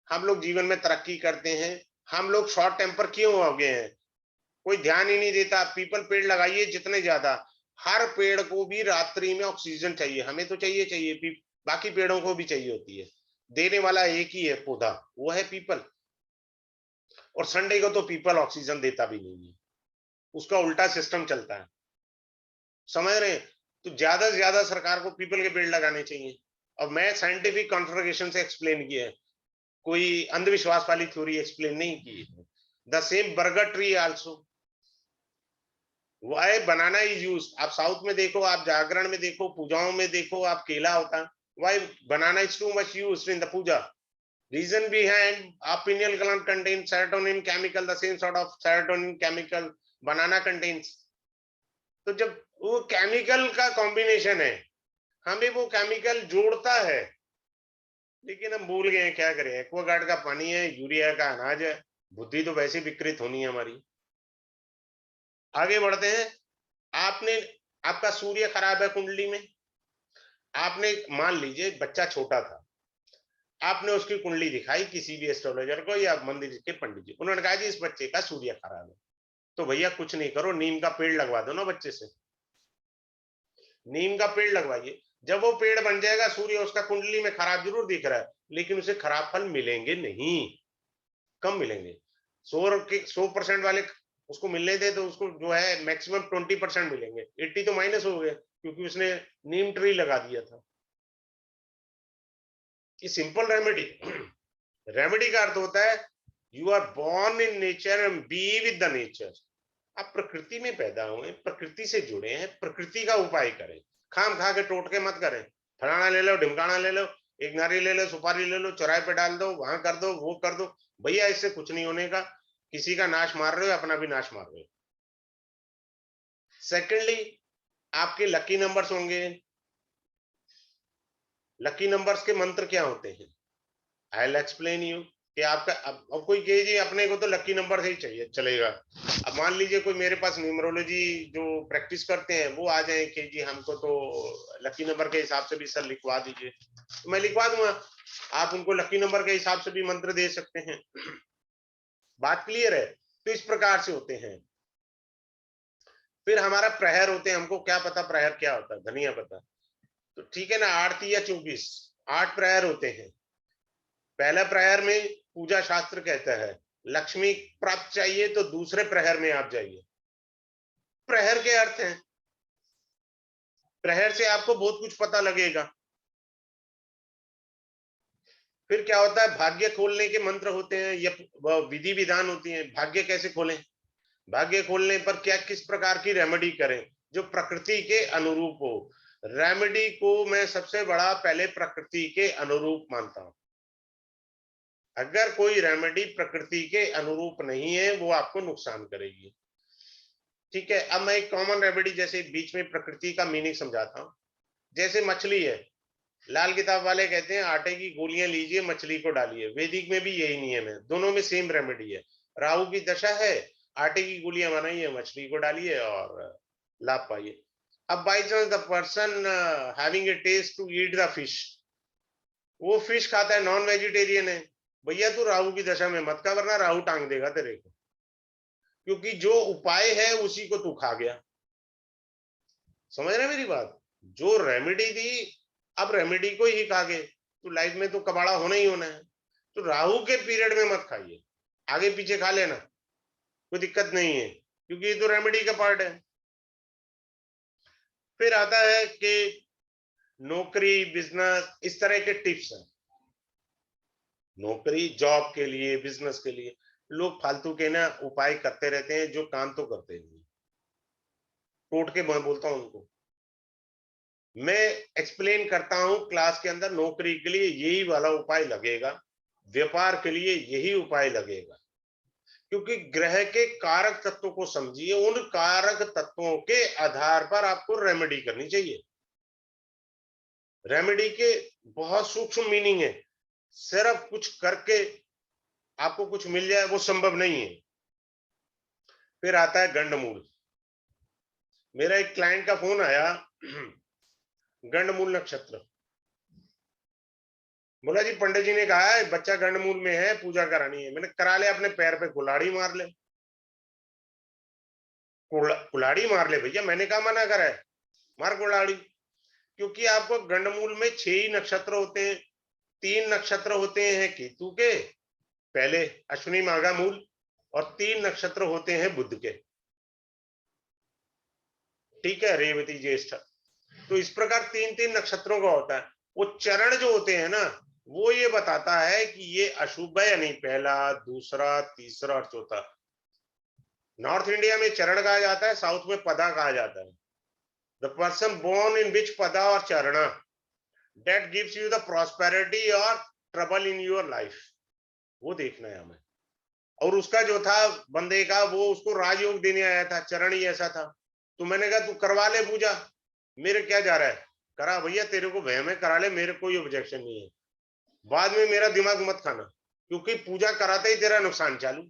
हम लोग जीवन में तरक्की करते हैं। हम लोग शॉर्ट टेम्पर क्यों हो गए हैं? कोई ध्यान ही नहीं देता। पीपल पेड़ लगाइए जितने ज्यादा, हर पेड़ को भी रात्रि में ऑक्सीजन चाहिए, हमें तो चाहिए, बाकी पेड़ों को भी चाहिए होती है। देने वाला एक ही है पौधा, वो है पीपल। और संडे को तो पीपल ऑक्सीजन देता भी नहीं है, उसका उल्टा सिस्टम चलता है, समझ रहे हैं? तो ज्यादा से ज्यादा सरकार को पीपल के पेड़ लगाने चाहिए। और मैं साइंटिफिक कॉन्फिगरेशन से एक्सप्लेन किया है, कोई अंधविश्वास वाली थ्योरी एक्सप्लेन नहीं की है। The same burger tree also, why banana is use. आप साउथ में देखो, आप जागरण में देखो, पूजाओं में देखो, आप केला होता है, why banana is too much used in the puja. Reason behind our pineal gland contains serotonin chemical, the same sort of serotonin chemical banana contains। तो जब वो केमिकल का कॉम्बिनेशन है, हमें वो केमिकल जोड़ता है, लेकिन हम भूल गए हैं, क्या करें? एक्वागार्ड का पानी है, यूरिया का अनाज है, बुद्धि तो वैसे विकृत होनी है हमारी। आगे बढ़ते हैं। आपने, आपका सूर्य खराब है कुंडली में, आपने मान लीजिए बच्चा छोटा था, आपने उसकी कुंडली दिखाई किसी भी एस्ट्रोलॉजर को या मंदिर के पंडित जी, उन्होंने कहा जी इस बच्चे का सूर्य खराब है। तो भैया कुछ नहीं करो, नीम का पेड़ लगवा दो ना बच्चे से, नीम का पेड़ लगवाइए। जब वो पेड़ बन जाएगा, सूर्य उसका कुंडली में खराब जरूर दिख रहा है, लेकिन उसे खराब फल मिलेंगे नहीं, कम मिलेंगे। 100% वाले उसको मिलने दे तो उसको जो है मैक्सिमम 20% मिलेंगे, 80 तो माइनस हो गए, क्योंकि उसने नीम ट्री लगा दिया था। ये सिंपल रेमेडी। रेमेडी का अर्थ होता है you are born in nature and be with the nature. आप प्रकृति में पैदा हुए, प्रकृति से जुड़े हैं, प्रकृति का उपाय करें, खाम खा के टोटके मत करें। फलाना ले लो, ढिमकाना ले लो, एक नारी ले लो, सुपारी ले लो, चौराहे पे डाल दो, वहां कर दो, वो कर दो, भैया इससे कुछ नहीं होने का। किसी का नाश मार रहे हो, अपना भी नाश मार रहे हो। सेकेंडली, आपके लकी नंबर्स होंगे। लकी नंबर्स के मंत्र क्या होते हैं? आई विल एक्सप्लेन यू। कि आपका अब कोई कहे जी अपने को तो लकी नंबर से ही चाहिए, चलेगा। अब मान लीजिए कोई मेरे पास न्यूमरोलॉजी जो प्रैक्टिस करते हैं वो आ जाए कि जी हमको तो लकी नंबर के हिसाब से भी सर लिखवा दीजिए, तो मैं लिखवा दूंगा। आप उनको लकी नंबर के हिसाब से भी मंत्र दे सकते हैं। बात क्लियर है? तो इस प्रकार से होते हैं। फिर हमारा प्रहर होते हैं, हमको क्या पता प्रहर क्या होता है? धनिया पता। तो ठीक है ना, 8 या 24, 8 प्रहर होते हैं। पहला प्रहर में पूजा शास्त्र कहता है लक्ष्मी प्राप्त चाहिए तो दूसरे प्रहर में आप जाइए। प्रहर के अर्थ हैं, प्रहर से आपको बहुत कुछ पता लगेगा। फिर क्या होता है, भाग्य खोलने के मंत्र होते हैं या विधि विधान होती है। भाग्य कैसे खोलें? भाग्य खोलने पर क्या, किस प्रकार की रेमेडी करें जो प्रकृति के अनुरूप हो। रेमेडी को मैं सबसे बड़ा पहले प्रकृति के अनुरूप मानता हूं। अगर कोई रेमेडी प्रकृति के अनुरूप नहीं है, वो आपको नुकसान करेगी। ठीक है, अब मैं एक कॉमन रेमेडी जैसे बीच में प्रकृति का मीनिंग समझाता हूं। जैसे मछली है, लाल किताब वाले कहते हैं आटे की गोलियां लीजिए, मछली को डालिए। वैदिक में भी यही नियम है, दोनों में सेम रेमेडी है। राहु की दशा है, आटे की गोलियां बनाइए, मछली को डालिए और लाभ पाइए। अब by chance the person having a taste to eat the fish, वो फिश खाता है, नॉन वेजिटेरियन है, भैया तू राहु की दशा में मत खा, वरना राहु टांग देगा तेरे को, क्योंकि जो उपाय है उसी को तू खा गया। समझ रहे मेरी बात? जो रेमेडी थी, अब रेमेडी को ही खा गए, तो लाइफ में तो कबाड़ा होना ही होना है। तो राहु के पीरियड में मत खाइए, आगे पीछे खा लेना, कोई दिक्कत नहीं है, क्योंकि ये तो रेमेडी का पार्ट है। फिर आता है कि नौकरी, बिजनेस, इस तरह के टिप्स हैं। नौकरी, जॉब के लिए, बिजनेस के लिए लोग फालतू के ना उपाय करते रहते हैं, जो काम तो करते नहीं। टोट के मैं बोलता हूं उनको, मैं एक्सप्लेन करता हूं क्लास के अंदर, नौकरी के लिए यही वाला उपाय लगेगा, व्यापार के लिए यही उपाय लगेगा, क्योंकि ग्रह के कारक तत्वों को समझिए, उन कारक तत्वों के आधार पर आपको रेमेडी करनी चाहिए। रेमेडी के बहुत सूक्ष्म मीनिंग है, सिर्फ कुछ करके आपको कुछ मिल जाए वो संभव नहीं है। फिर आता है गंडमूल। मेरा एक क्लाइंट का फोन आया, गंडमूल नक्षत्र, बोला जी पंडित जी ने कहा है बच्चा गंडमूल में है, पूजा करानी है। मैंने करा ले, अपने पैर पे कुल्हाड़ी मार ले, कुल्हाड़ी मार ले भैया, मैंने कहा मना करा है, मार कुल्हाड़ी। क्योंकि आपको गंडमूल में 6 ही नक्षत्र होते हैं, 3 नक्षत्र होते हैं केतु के, पहले अश्विनी माघा मूल, और 3 नक्षत्र होते हैं बुध के, ठीक है, रेवती ज्येष्ठ। तो इस प्रकार 3-3 नक्षत्रों का होता है। वो चरण जो होते हैं ना, वो ये बताता है कि ये अशुभ है या नहीं, पहला, दूसरा, तीसरा और चौथा। नॉर्थ इंडिया में चरण कहा जाता है, साउथ में पदा कहा जाता है। द पर्सन बोर्न इन विच पदा और चरण, that gives you the prosperity और ट्रबल इन योर लाइफ, वो देखना है हमें। और उसका जो था बंदे का, वो उसको राजयोग देने आया था, चरण ही ऐसा था। तो मैंने कहा तू करवा ले पूजा, मेरे क्या जा रहा है, करा भैया, तेरे को वह में करा ले, मेरे कोई ऑब्जेक्शन नहीं है। बाद में मेरा दिमाग मत खाना, क्योंकि पूजा कराते ही तेरा नुकसान चालू,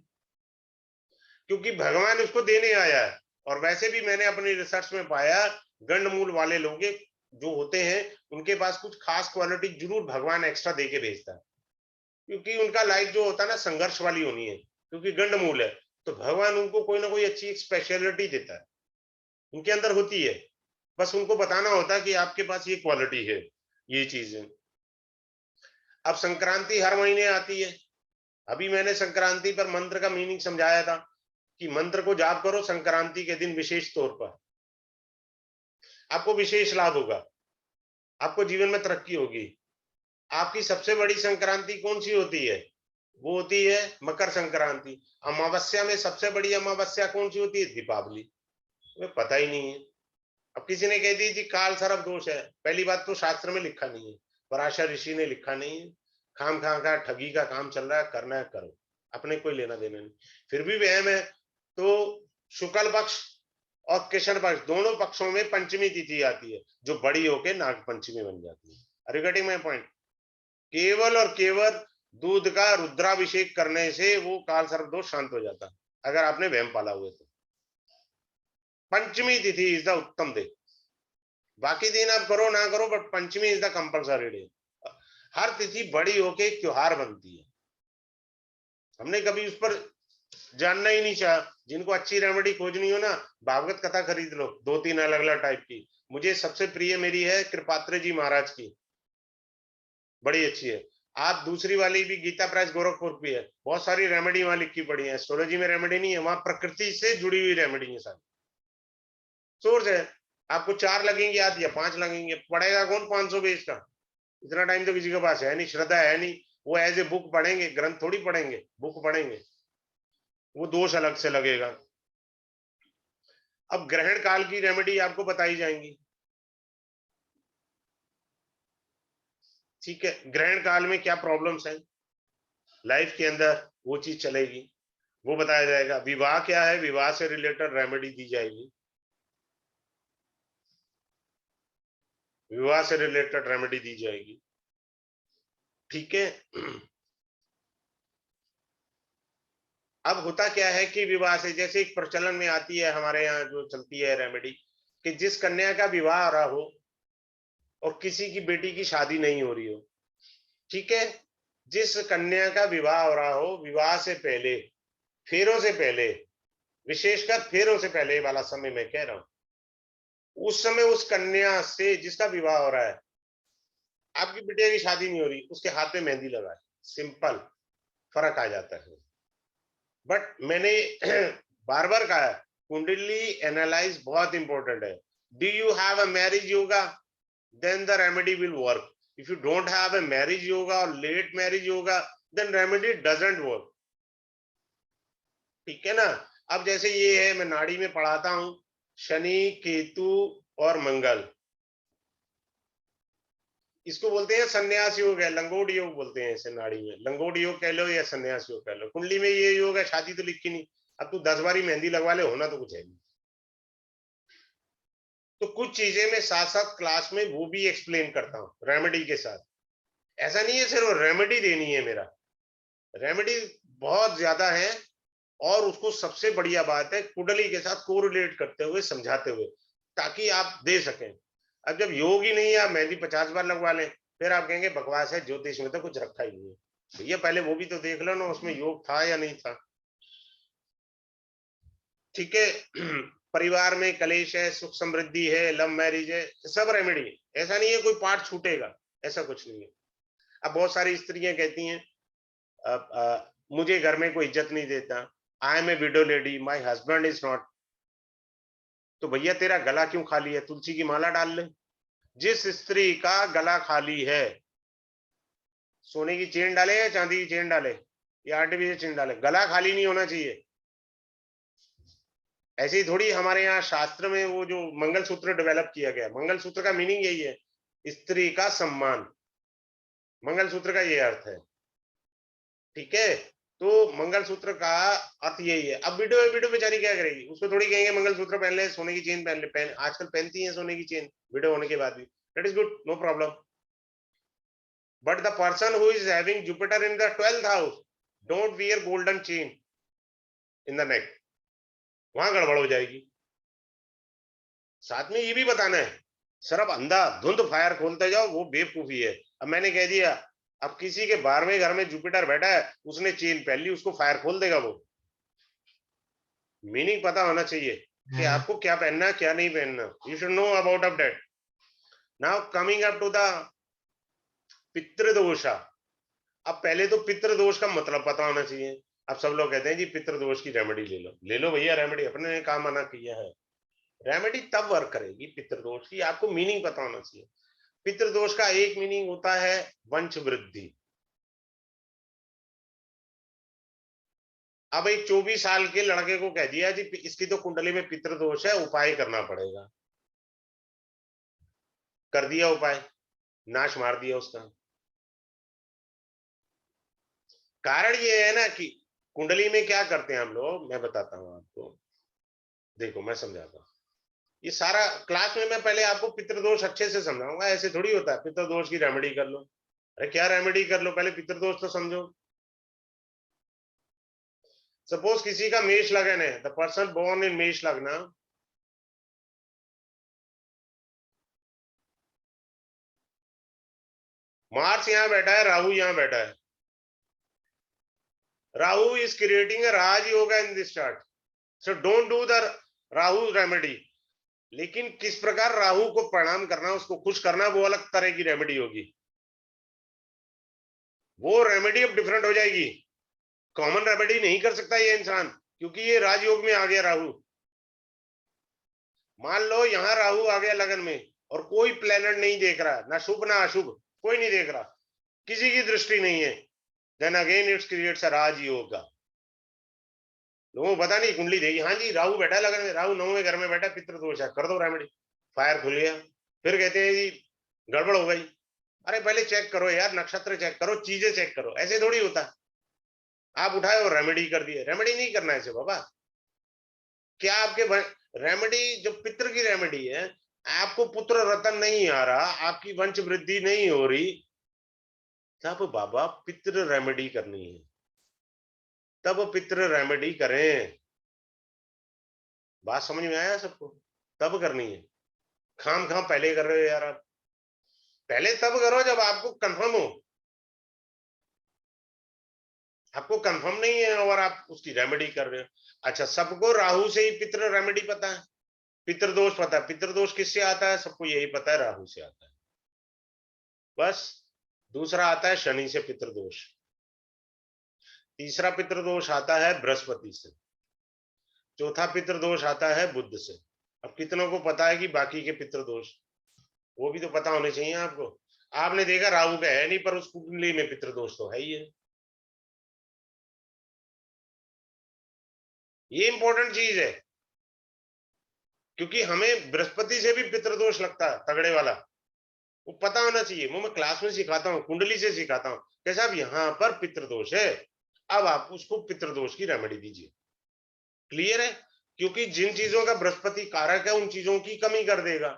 क्योंकि भगवान उसको देने आया है। और वैसे भी मैंने अपनी रिसर्च में पाया, गंडमूल वाले लोग जो होते हैं, उनके पास कुछ खास क्वालिटी जरूर भगवान एक्स्ट्रा दे के भेजता है, क्योंकि उनका लाइफ जो होता है ना, संघर्ष वाली होनी है, क्योंकि गंडमूल है, तो भगवान उनको कोई ना कोई अच्छी एक स्पेशलिटी देता है, उनके अंदर होती है, बस उनको बताना होता है कि आपके पास ये क्वालिटी है, ये चीज है। अब संक्रांति हर महीने आती है, अभी मैंने संक्रांति पर मंत्र का मीनिंग समझाया था कि मंत्र को जाप करो संक्रांति के दिन विशेष तौर पर, आपको विशेष लाभ होगा, आपको जीवन में तरक्की होगी। आपकी सबसे बड़ी संक्रांति कौन सी होती है? वो होती है मकर संक्रांति। अमावस्या में सबसे बड़ी अमावस्या कौन सी होती है? दीपावली। तुम्हें पता ही नहीं है। अब किसी ने कह दी जी काल सर्प दोष है, पहली बात तो शास्त्र में लिखा नहीं है, पराशर ऋषि ने लिखा नहीं है, खाम खा का ठगी का काम चल रहा है, करना है करो, अपने कोई लेना देना नहीं। फिर भी वहम है तो शुक्ल पक्ष और कृष्ण पक्ष दोनों पक्षों में पंचमी तिथि आती है, जो बड़ी होके नाग पंचमी बन जाती है। Are you getting my point? केवल और केवल दूध का रुद्राभिषेक करने से वो काल सर्प दोष शांत हो जाता है, अगर आपने वहम पाला हुए तो। पंचमी तिथि इज द उत्तम डे, बाकी दिन आप करो ना करो, but panchami is the compulsory day. हर तिथि बड़ी होके एक त्योहार बनती है, हमने कभी उस पर जानना ही नहीं चाहा। जिनको अच्छी रेमेडी खोजनी हो ना, भागवत कथा खरीद लो, 2-3 अलग अलग टाइप की। मुझे सबसे प्रिय मेरी है कृपात्रे जी महाराज की, बड़ी अच्छी है। आप दूसरी वाली भी गीता प्रेस गोरखपुर की है, बहुत सारी रेमेडी वहां लिखी पड़ी है। एस्ट्रोलॉजी में रेमेडी नहीं है, वहां प्रकृति से जुड़ी हुई रेमेडी है सारी, सोर्स है। आपको 4 लगेंगे याद या 5 लगेंगे, पढ़ेगा कौन 500 पेज का? इतना टाइम तो किसी के पास है नहीं, श्रद्धा है नहीं। वो एज ए बुक पढ़ेंगे, ग्रंथ थोड़ी पढ़ेंगे, बुक पढ़ेंगे, वो दोष अलग से लगेगा। अब ग्रहण काल की रेमेडी आपको बताई जाएंगी, ठीक है, ग्रहण काल में क्या प्रॉब्लम्स हैं लाइफ के अंदर, वो चीज चलेगी, वो बताया जाएगा। विवाह क्या है, विवाह से रिलेटेड रेमेडी दी जाएगी। विवाह से रिलेटेड रेमेडी दी जाएगी। ठीक है। अब होता क्या है कि विवाह से, जैसे एक प्रचलन में आती है हमारे यहाँ जो चलती है रेमेडी, कि जिस कन्या का विवाह हो रहा हो और किसी की बेटी की शादी नहीं हो रही हो, ठीक है, जिस कन्या का विवाह हो रहा हो, विवाह से पहले, फेरों से पहले, विशेषकर फेरों से पहले वाला समय मैं कह रहा हूं, उस समय उस कन्या से जिसका विवाह हो रहा है, आपकी बिटिया की शादी नहीं हो रही, उसके हाथ में मेहंदी लगाए, सिंपल, फर्क आ जाता है। बट मैंने बार बार कहा है, कुंडली एनालाइज बहुत इंपॉर्टेंट है। Do you have a marriage yoga, then the remedy will work. If you don't have a marriage yoga और late marriage yoga, then remedy doesn't work. ठीक है ना। अब जैसे ये है, मैं नाड़ी में पढ़ाता हूं, शनि, केतु और मंगल, इसको बोलते हैं संन्यास योग है, लंगोट योग बोलते हैं इसे नाड़ी में। लंगोट योग कह लो या संन्यास योग कह लो। कुंडली में ये योग है, शादी तो लिखी नहीं, अब तू 10 बारी मेहंदी लगवा ले, होना तो कुछ है नहीं। तो कुछ चीजें मैं साथ साथ क्लास में वो भी एक्सप्लेन करता हूँ रेमेडी के साथ। ऐसा नहीं है सिर्फ रेमेडी देनी है, मेरा रेमेडी बहुत ज्यादा है, और उसको सबसे बढ़िया बात है कुंडली के साथ कोरिलेट करते हुए, समझाते हुए, ताकि आप दे सकें। अब जब योग ही नहीं है, आप मेहंदी 50 बार लगवा लें, फिर आप कहेंगे बकवास है, ज्योतिष में तो कुछ रखा ही नहीं है। भैया पहले वो भी तो देख लो ना, उसमें योग था या नहीं था। ठीक है। परिवार में कलेश है, सुख समृद्धि है, लव मैरिज है, सब रेमेडी है। ऐसा नहीं है कोई पार्ट छूटेगा, ऐसा कुछ नहीं है। अब बहुत सारी स्त्रियां कहती हैं, मुझे घर में कोई इज्जत नहीं देता, I am a widow lady, my husband is not. तो भैया तेरा गला क्यों खाली है, तुलसी की माला डाल ले। जिस स्त्री का गला खाली है, सोने की चेन डाले या चांदी की चेन डाले या आर्टिफिशियल चेन डाले, गला खाली नहीं होना चाहिए। ऐसे ही थोड़ी हमारे यहाँ शास्त्र में वो जो मंगलसूत्र डेवलप किया गया, मंगलसूत्र का मीनिंग यही है, स्त्री का सम्मान, मंगलसूत्र का ये अर्थ है। ठीक है। तो मंगलसूत्र का अर्थ यही है। अब विडो विडो बेचारी क्या करेगी, उसको थोड़ी कहेंगे मंगलसूत्र पहन ले, सोने की चेन पहन ले, पहन आजकल पहनती है सोने की चेन विडो होने के बाद भी, that is good, no problem. But the person who is having Jupiter in the 12th house, don't wear golden chain in the neck, वहां गड़बड़ हो जाएगी। साथ में ये भी बताना है, सिर्फ अंधा धुंध फायर खोलते जाओ, वो बेवकूफी है। अब मैंने कह दिया, अब किसी के 12वें घर में जुपिटर बैठा है, उसने चेन पहन ली, उसको फायर खोल देगा वो। मीनिंग पता होना चाहिए कि आपको क्या पहनना है, क्या नहीं पहनना। You should know about of that. Now coming up to the pitru dosha. अब पहले तो पितृदोष का मतलब पता होना चाहिए। अब सब लोग कहते हैं जी पितृदोष की रेमेडी ले लो, ले लो भैया रेमेडी, अपने ने काम मना किया है। रेमेडी तब वर्क करेगी पितृदोष की, आपको मीनिंग पता होना चाहिए। पितृदोष का एक मीनिंग होता है वंश वृद्धि। अब एक 24 साल के लड़के को कह दिया जी इसकी तो कुंडली में पितृदोष है, उपाय करना पड़ेगा। कर दिया उपाय, नाश मार दिया उसका। कारण ये है ना कि कुंडली में क्या करते हैं हम लोग, मैं बताता हूं आपको, देखो मैं समझाता हूँ। ये सारा क्लास में मैं पहले आपको पितृदोष अच्छे से समझाऊंगा, ऐसे थोड़ी होता है पितृदोष की रेमेडी कर लो। अरे क्या रेमेडी कर लो, पहले पितृदोष तो समझो। सपोज किसी का मेष लगन है, द पर्सन बोर्न इन मेष लग्न, मार्स यहां बैठा है, राहु यहां बैठा है। Rahu is creating a Raj yoga in this chart, so don't do the Rahu remedy. लेकिन किस प्रकार राहु को प्रणाम करना, उसको खुश करना, वो अलग तरह की रेमेडी होगी। वो रेमेडी अब डिफरेंट हो जाएगी। कॉमन रेमेडी नहीं कर सकता ये इंसान, क्योंकि ये राजयोग में आ गया राहु। मान लो यहां राहु आ गया लगन में और कोई प्लेनेट नहीं देख रहा, ना शुभ ना अशुभ, कोई नहीं देख रहा, किसी की दृष्टि नहीं है, then again it's creates a raj yog. लोगों को पता नहीं, कुंडली देगी, हाँ जी राहु बैठा है लगन में, राहु 9वें घर में बैठा, पितृदोष है, कर दो रेमेडी, फायर खुल गया। फिर कहते हैं जी गड़बड़ हो गई। अरे पहले चेक करो यार, नक्षत्र चेक करो, चीजें चेक करो, ऐसे थोड़ी होता। आप उठाए और रेमेडी कर दिए, रेमेडी नहीं करना है बाबा। क्या आपके रेमेडी जो पितृ की रेमेडी है, आपको पुत्र रतन नहीं आ रहा, आपकी वंश वृद्धि नहीं हो रही, तब बाबा पितृ रेमेडी करनी है, तब पितृ रेमेडी करें। बात समझ में आया सबको? तब करनी है, खाम खाम पहले कर रहे हो यार आप। पहले तब करो जब आपको कंफर्म हो, आपको कंफर्म नहीं है और आप उसकी रेमेडी कर रहे हो। अच्छा, सबको राहु से ही पितृ रेमेडी पता है, पितृदोष पता है। पितृदोष किससे आता है? सबको यही पता है, राहु से आता है बस। दूसरा आता है शनि से पितृदोष, तीसरा पितृदोष आता है बृहस्पति से, चौथा पितृदोष आता है बुध से। अब कितनों को पता है कि बाकी के पितृदोष? वो भी तो पता होने चाहिए आपको। आपने देखा राहु का है नहीं, पर उस कुंडली में पितृदोष तो है ही है। ये इंपॉर्टेंट चीज है, क्योंकि हमें बृहस्पति से भी पितृदोष लगता है तगड़े वाला, वो पता होना चाहिए। वो मैं क्लास में सिखाता हूँ, कुंडली से सिखाता हूँ कैसे आप यहाँ पर पितृदोष है, अब आप उसको पितृदोष की रेमेडी दीजिए। क्लियर है? क्योंकि जिन चीजों का बृहस्पति कारक है उन चीजों की कमी कर देगा,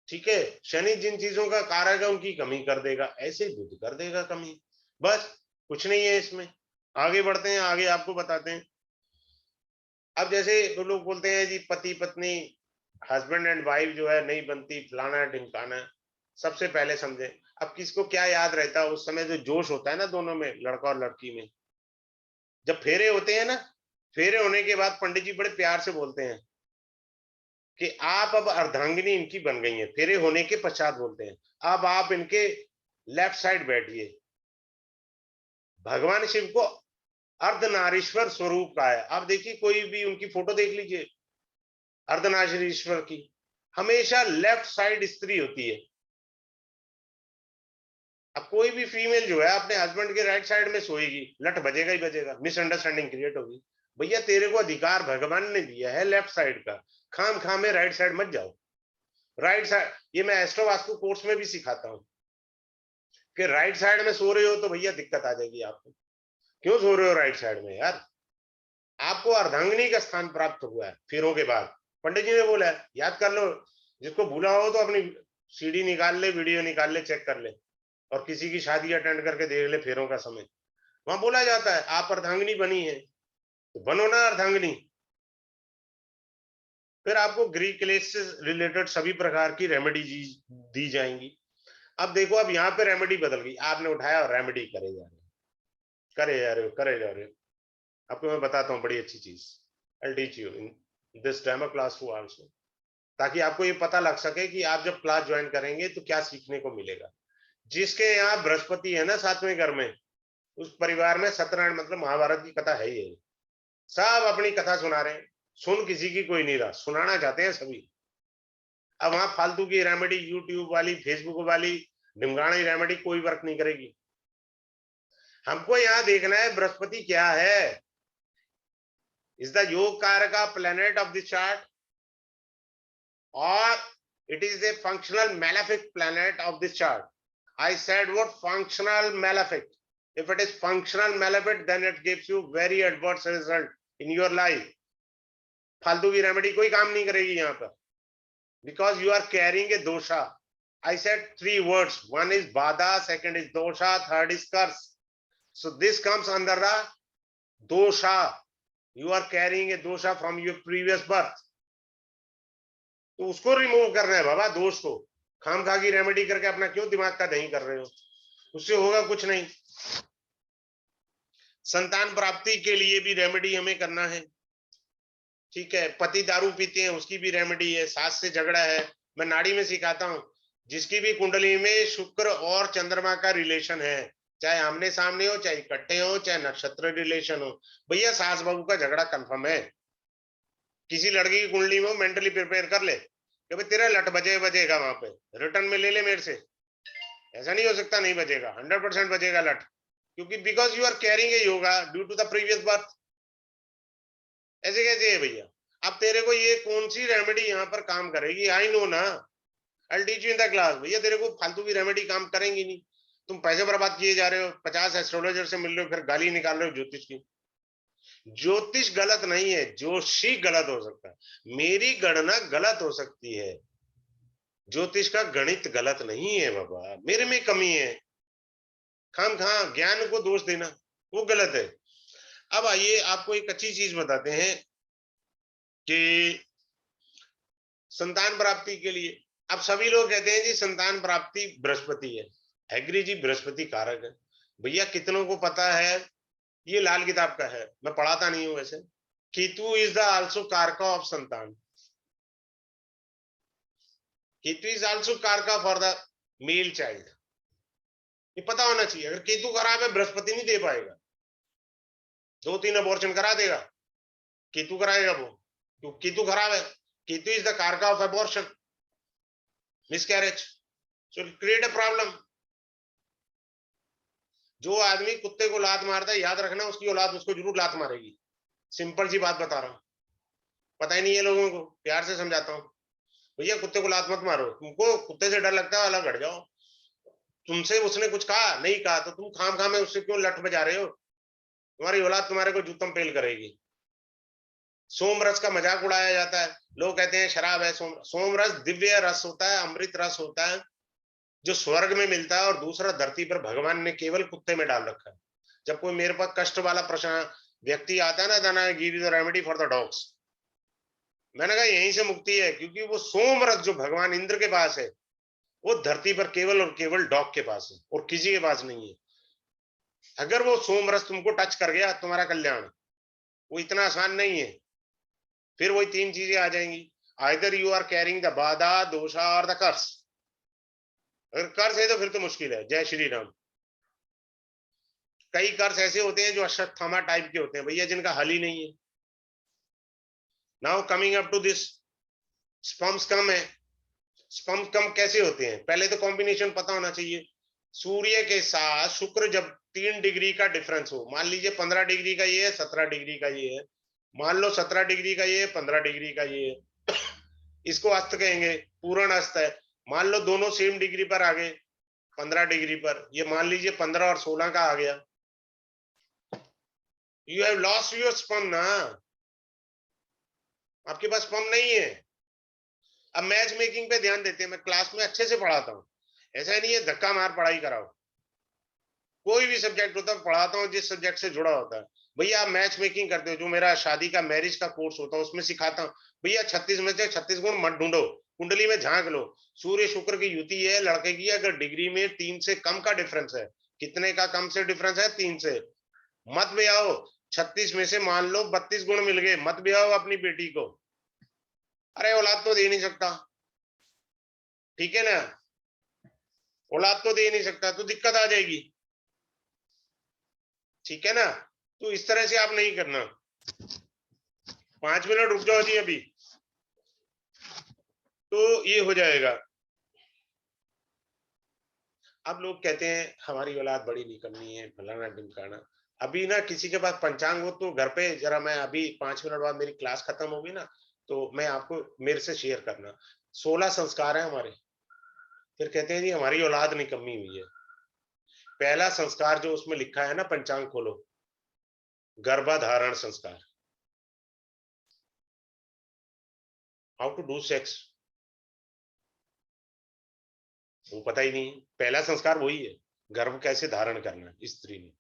ठीक है। शनि जिन चीजों का कारक है उनकी कमी कर देगा, ऐसे बुध कर देगा कमी। बस, कुछ नहीं है इसमें। आगे बढ़ते हैं, आगे आपको बताते हैं। अब जैसे वो लोग बोलते हैं जी पति पत्नी, हस्बैंड एंड वाइफ जो है नहीं बनती, फलाना ढिमकाना। सबसे पहले समझे, अब किसको क्या याद रहता है उस समय जो जोश होता है ना दोनों में, लड़का और लड़की में, जब फेरे होते हैं ना, फेरे होने के बाद पंडित जी बड़े प्यार से बोलते हैं कि आप अब अर्धांगिनी इनकी बन गई हैं। फेरे होने के पश्चात बोलते हैं, अब आप इनके लेफ्ट साइड बैठिए। भगवान शिव को अर्धनारीश्वर स्वरूप का है। आप देखिए, कोई भी उनकी फोटो देख लीजिए अर्धनारीश्वर की, हमेशा लेफ्ट साइड स्त्री होती है। अब कोई भी फीमेल जो है अपने हस्बैंड के राइट साइड में सोएगी, लट बजेगा ही बजेगा, मिसअंडरस्टैंडिंग क्रिएट होगी। भैया तेरे को अधिकार भगवान ने दिया है लेफ्ट साइड का, खाम खाम में राइट साइड मत जाओ। राइट साइड, ये मैं एस्ट्रो वास्तु कोर्स में भी सिखाता हूँ कि राइट साइड में सो रहे हो तो भैया दिक्कत आ जाएगी आपको। क्यों सो रहे हो राइट साइड में यार? आपको अर्धांगिनी का स्थान प्राप्त हुआ है फेरों के बाद, पंडित जी ने बोला है, याद कर लो। जिसको भूला हो तो अपनी सीडी निकाल ले, वीडियो निकाल ले, चेक कर ले, और किसी की शादी अटेंड करके देख ले फेरों का समय। वहां बोला जाता है आप अर्धांगिनी बनी है तो बनो ना अर्धांगिनी। फिर आपको ग्रीक क्लेश से रिलेटेड सभी प्रकार की रेमेडी दी जाएंगी। अब देखो, अब यहाँ पे रेमेडी बदल गई, आपने उठाया और रेमेडी करे जा रहे हो, करे जा रहे हो, करे जा रहे हो। आपको मैं बताता हूँ बड़ी अच्छी चीज, I teach you in this demo class too also, ताकि आपको ये पता लग सके कि आप जब क्लास ज्वाइन करेंगे तो क्या सीखने को मिलेगा। जिसके यहाँ बृहस्पति है ना 7वें घर में, उस परिवार में सत्यनारायण मतलब महाभारत की कथा है ही। सब अपनी कथा सुना रहे हैं, सुन किसी की कोई नहीं रहा, सुनाना चाहते हैं सभी। अब वहां फालतू की रेमेडी यूट्यूब वाली, फेसबुक वाली ढिमगाड़ी रेमेडी कोई वर्क नहीं करेगी। हमको यहाँ देखना है बृहस्पति क्या है। इज द योग कारक planet of the chart, or it is a functional malefic planet of this chart? I said what? Functional malefic. If it is functional malefic, then it gives you very adverse result in your life. फालतू की remedy कोई काम नहीं करेगी यहाँ पर, because you are carrying a dosha. I said 3 words. One is bada, second is dosha, third is curse. So this comes under the dosha. You are carrying a dosha from your previous birth. तो उसको remove करना है बाबा, दोष को। खाम खा की remedy करके अपना क्यों दिमाग का दही कर रहे हो? उससे होगा कुछ नहीं। संतान प्राप्ति के लिए भी रेमेडी हमें करना है, ठीक है। पति दारू पीते हैं, उसकी भी रेमेडी है। सास से झगड़ा है, मैं नाड़ी में सिखाता हूँ। जिसकी भी कुंडली में शुक्र और चंद्रमा का रिलेशन है, चाहे आमने सामने हो, चाहे इकट्ठे हो, चाहे नक्षत्र रिलेशन हो, भैया सास बहू का झगड़ा कंफर्म है। किसी लड़की की कुंडली में मेंटली प्रिपेयर कर ले कि भाई तेरा लट बजेगा, वहां पे रिटर्न में ले ले मेरे से। ऐसा नहीं हो सकता नहीं बजेगा, 100% बजेगा लट, क्योंकि because you are carrying a yoga due to the previous birth. ऐसे कैसे है भैया? अब तेरे को ये कौन सी रेमेडी यहाँ पर काम करेगी? आई नो ना, आई teach you in the class. भैया तेरे को फालतू की रेमेडी काम करेंगी नहीं। तुम पैसे बर्बाद किए जा रहे हो, 50 एस्ट्रोलॉजर से मिल रहे हो, फिर गाली निकाल रहे हो ज्योतिष की। ज्योतिष गलत नहीं है, जोशी गलत हो सकता है, मेरी गणना गलत हो सकती है। ज्योतिष का गणित गलत नहीं है बाबा, मेरे में कमी है। खामखा ज्ञान को दोष देना वो गलत है। अब आइए आपको एक अच्छी चीज बताते हैं कि संतान प्राप्ति के लिए, अब सभी लोग कहते हैं जी संतान प्राप्ति बृहस्पति है। एग्री जी, बृहस्पति कारक है। भैया कितनों को पता है, ये लाल किताब का है, मैं पढ़ाता नहीं हूं वैसे। केतु इज द आल्सो कारका ऑफ संतान। केतु इज आल्सो कारका फॉर द मेल चाइल्ड। ये पता होना चाहिए। अगर केतु खराब है, बृहस्पति नहीं दे पाएगा। 2-3 अबॉर्शन करा देगा, केतु कराएगा वो, तो केतु खराब है। Ketu is the karaka of abortion, miscarriage, so create a problem. जो आदमी कुत्ते को लात मारता है, याद रखना उसकी औलाद उसको जरूर लात मारेगी। सिंपल सी बात बता रहा हूं, पता ही नहीं है लोगों को, प्यार से समझाता हूं। भैया कुत्ते को लात मत मारो, तुमको कुत्ते से डर लगता है, अलग हट जाओ। तुमसे उसने कुछ कहा नहीं कहा, तो तुम खाम खाम में उससे क्यों लठ बजा रहे हो? तुम्हारी औलाद तुम्हारे को जूतम पेल करेगी। सोम रस का मजाक उड़ाया जाता है, लोग कहते हैं शराब है। सोम रस दिव्य रस होता है, अमृत रस होता है, जो स्वर्ग में मिलता है, और दूसरा धरती पर भगवान ने केवल कुत्ते में डाल रखा है। जब कोई मेरे पास कष्ट वाला प्रश्न व्यक्ति आता है ना, then I give you the remedy for the dogs. मैंने कहा यहीं से मुक्ति है, क्योंकि वो सोम रस जो भगवान इंद्र के पास है, वो धरती पर केवल और केवल डॉग के पास है, और किसी के पास नहीं है। अगर वो सोम रस तुमको टच कर गया, तुम्हारा कल्याण। वो इतना आसान नहीं है। फिर वही 3 चीजें आ जाएंगी, either you are carrying the badha, dosha और द कर्स। अगर कर्स है तो फिर तो मुश्किल है। जय श्री राम। कई कर्स ऐसे होते हैं जो अश्वत्थामा टाइप के होते हैं भैया, जिनका हल ही नहीं है। Now coming up to this, sperms कम है। स्पर्म कम कैसे होते हैं? पहले तो कॉम्बिनेशन पता होना चाहिए। सूर्य के साथ शुक्र जब 3 डिग्री का डिफरेंस हो, मान लीजिए 15 डिग्री का ये है, 17 डिग्री का ये है, मान लो 17 डिग्री का ये है, 15 डिग्री का ये है, इसको अस्त कहेंगे, पूर्ण अस्त है। मान लो दोनों सेम डिग्री पर आ गए, 15 डिग्री पर, ये मान लीजिए 15 और 16 का आ गया। You have lost your sperm ना, आपके पास स्पर्म नहीं है। अब मैच मेकिंग पे ध्यान देते हैं। मैं क्लास में अच्छे से पढ़ाता हूँ, ऐसा नहीं है धक्का मार पढ़ाई कराओ। कोई भी सब्जेक्ट होता है पढ़ाता हूँ, जिस सब्जेक्ट से जुड़ा होता है। भैया आप मैच मेकिंग करते हो, जो मेरा शादी का मैरिज का कोर्स होता है उसमें सिखाता हूँ। भैया 36 में से 36 गुण मत ढूंढो, कुंडली में झांक लो। सूर्य शुक्र की युति है लड़के की, अगर डिग्री में 3 से कम का डिफरेंस है, कितने का कम से डिफरेंस है? 3 से। मत भी आओ, 36 में से मान लो 32 गुण मिल गए, मत भी आओ अपनी बेटी को। अरे औलाद तो दे नहीं सकता, ठीक है ना, औलाद तो दे नहीं सकता तो दिक्कत आ जाएगी, ठीक है ना। तो इस तरह से आप नहीं करना। 5 मिनट रुक जाओ जी अभी, तो ये हो जाएगा। अब लोग कहते हैं हमारी औलाद बड़ी निकम्मी है, फलाना ढिमकाना। अभी ना किसी के पास पंचांग हो तो घर पे जरा, मैं अभी 5 मिनट बाद मेरी क्लास खत्म होगी ना, तो मैं आपको मेरे से शेयर करना। 16 संस्कार है हमारे। फिर कहते हैं जी हमारी औलाद निकम्मी हुई है। पहला संस्कार जो उसमें लिखा है ना, पंचांग खोलो, गर्भाधारण संस्कार, हाउ टू डू सेक्स, वो पता ही नहीं। पहला संस्कार वही है, गर्भ कैसे धारण करना स्त्री ने।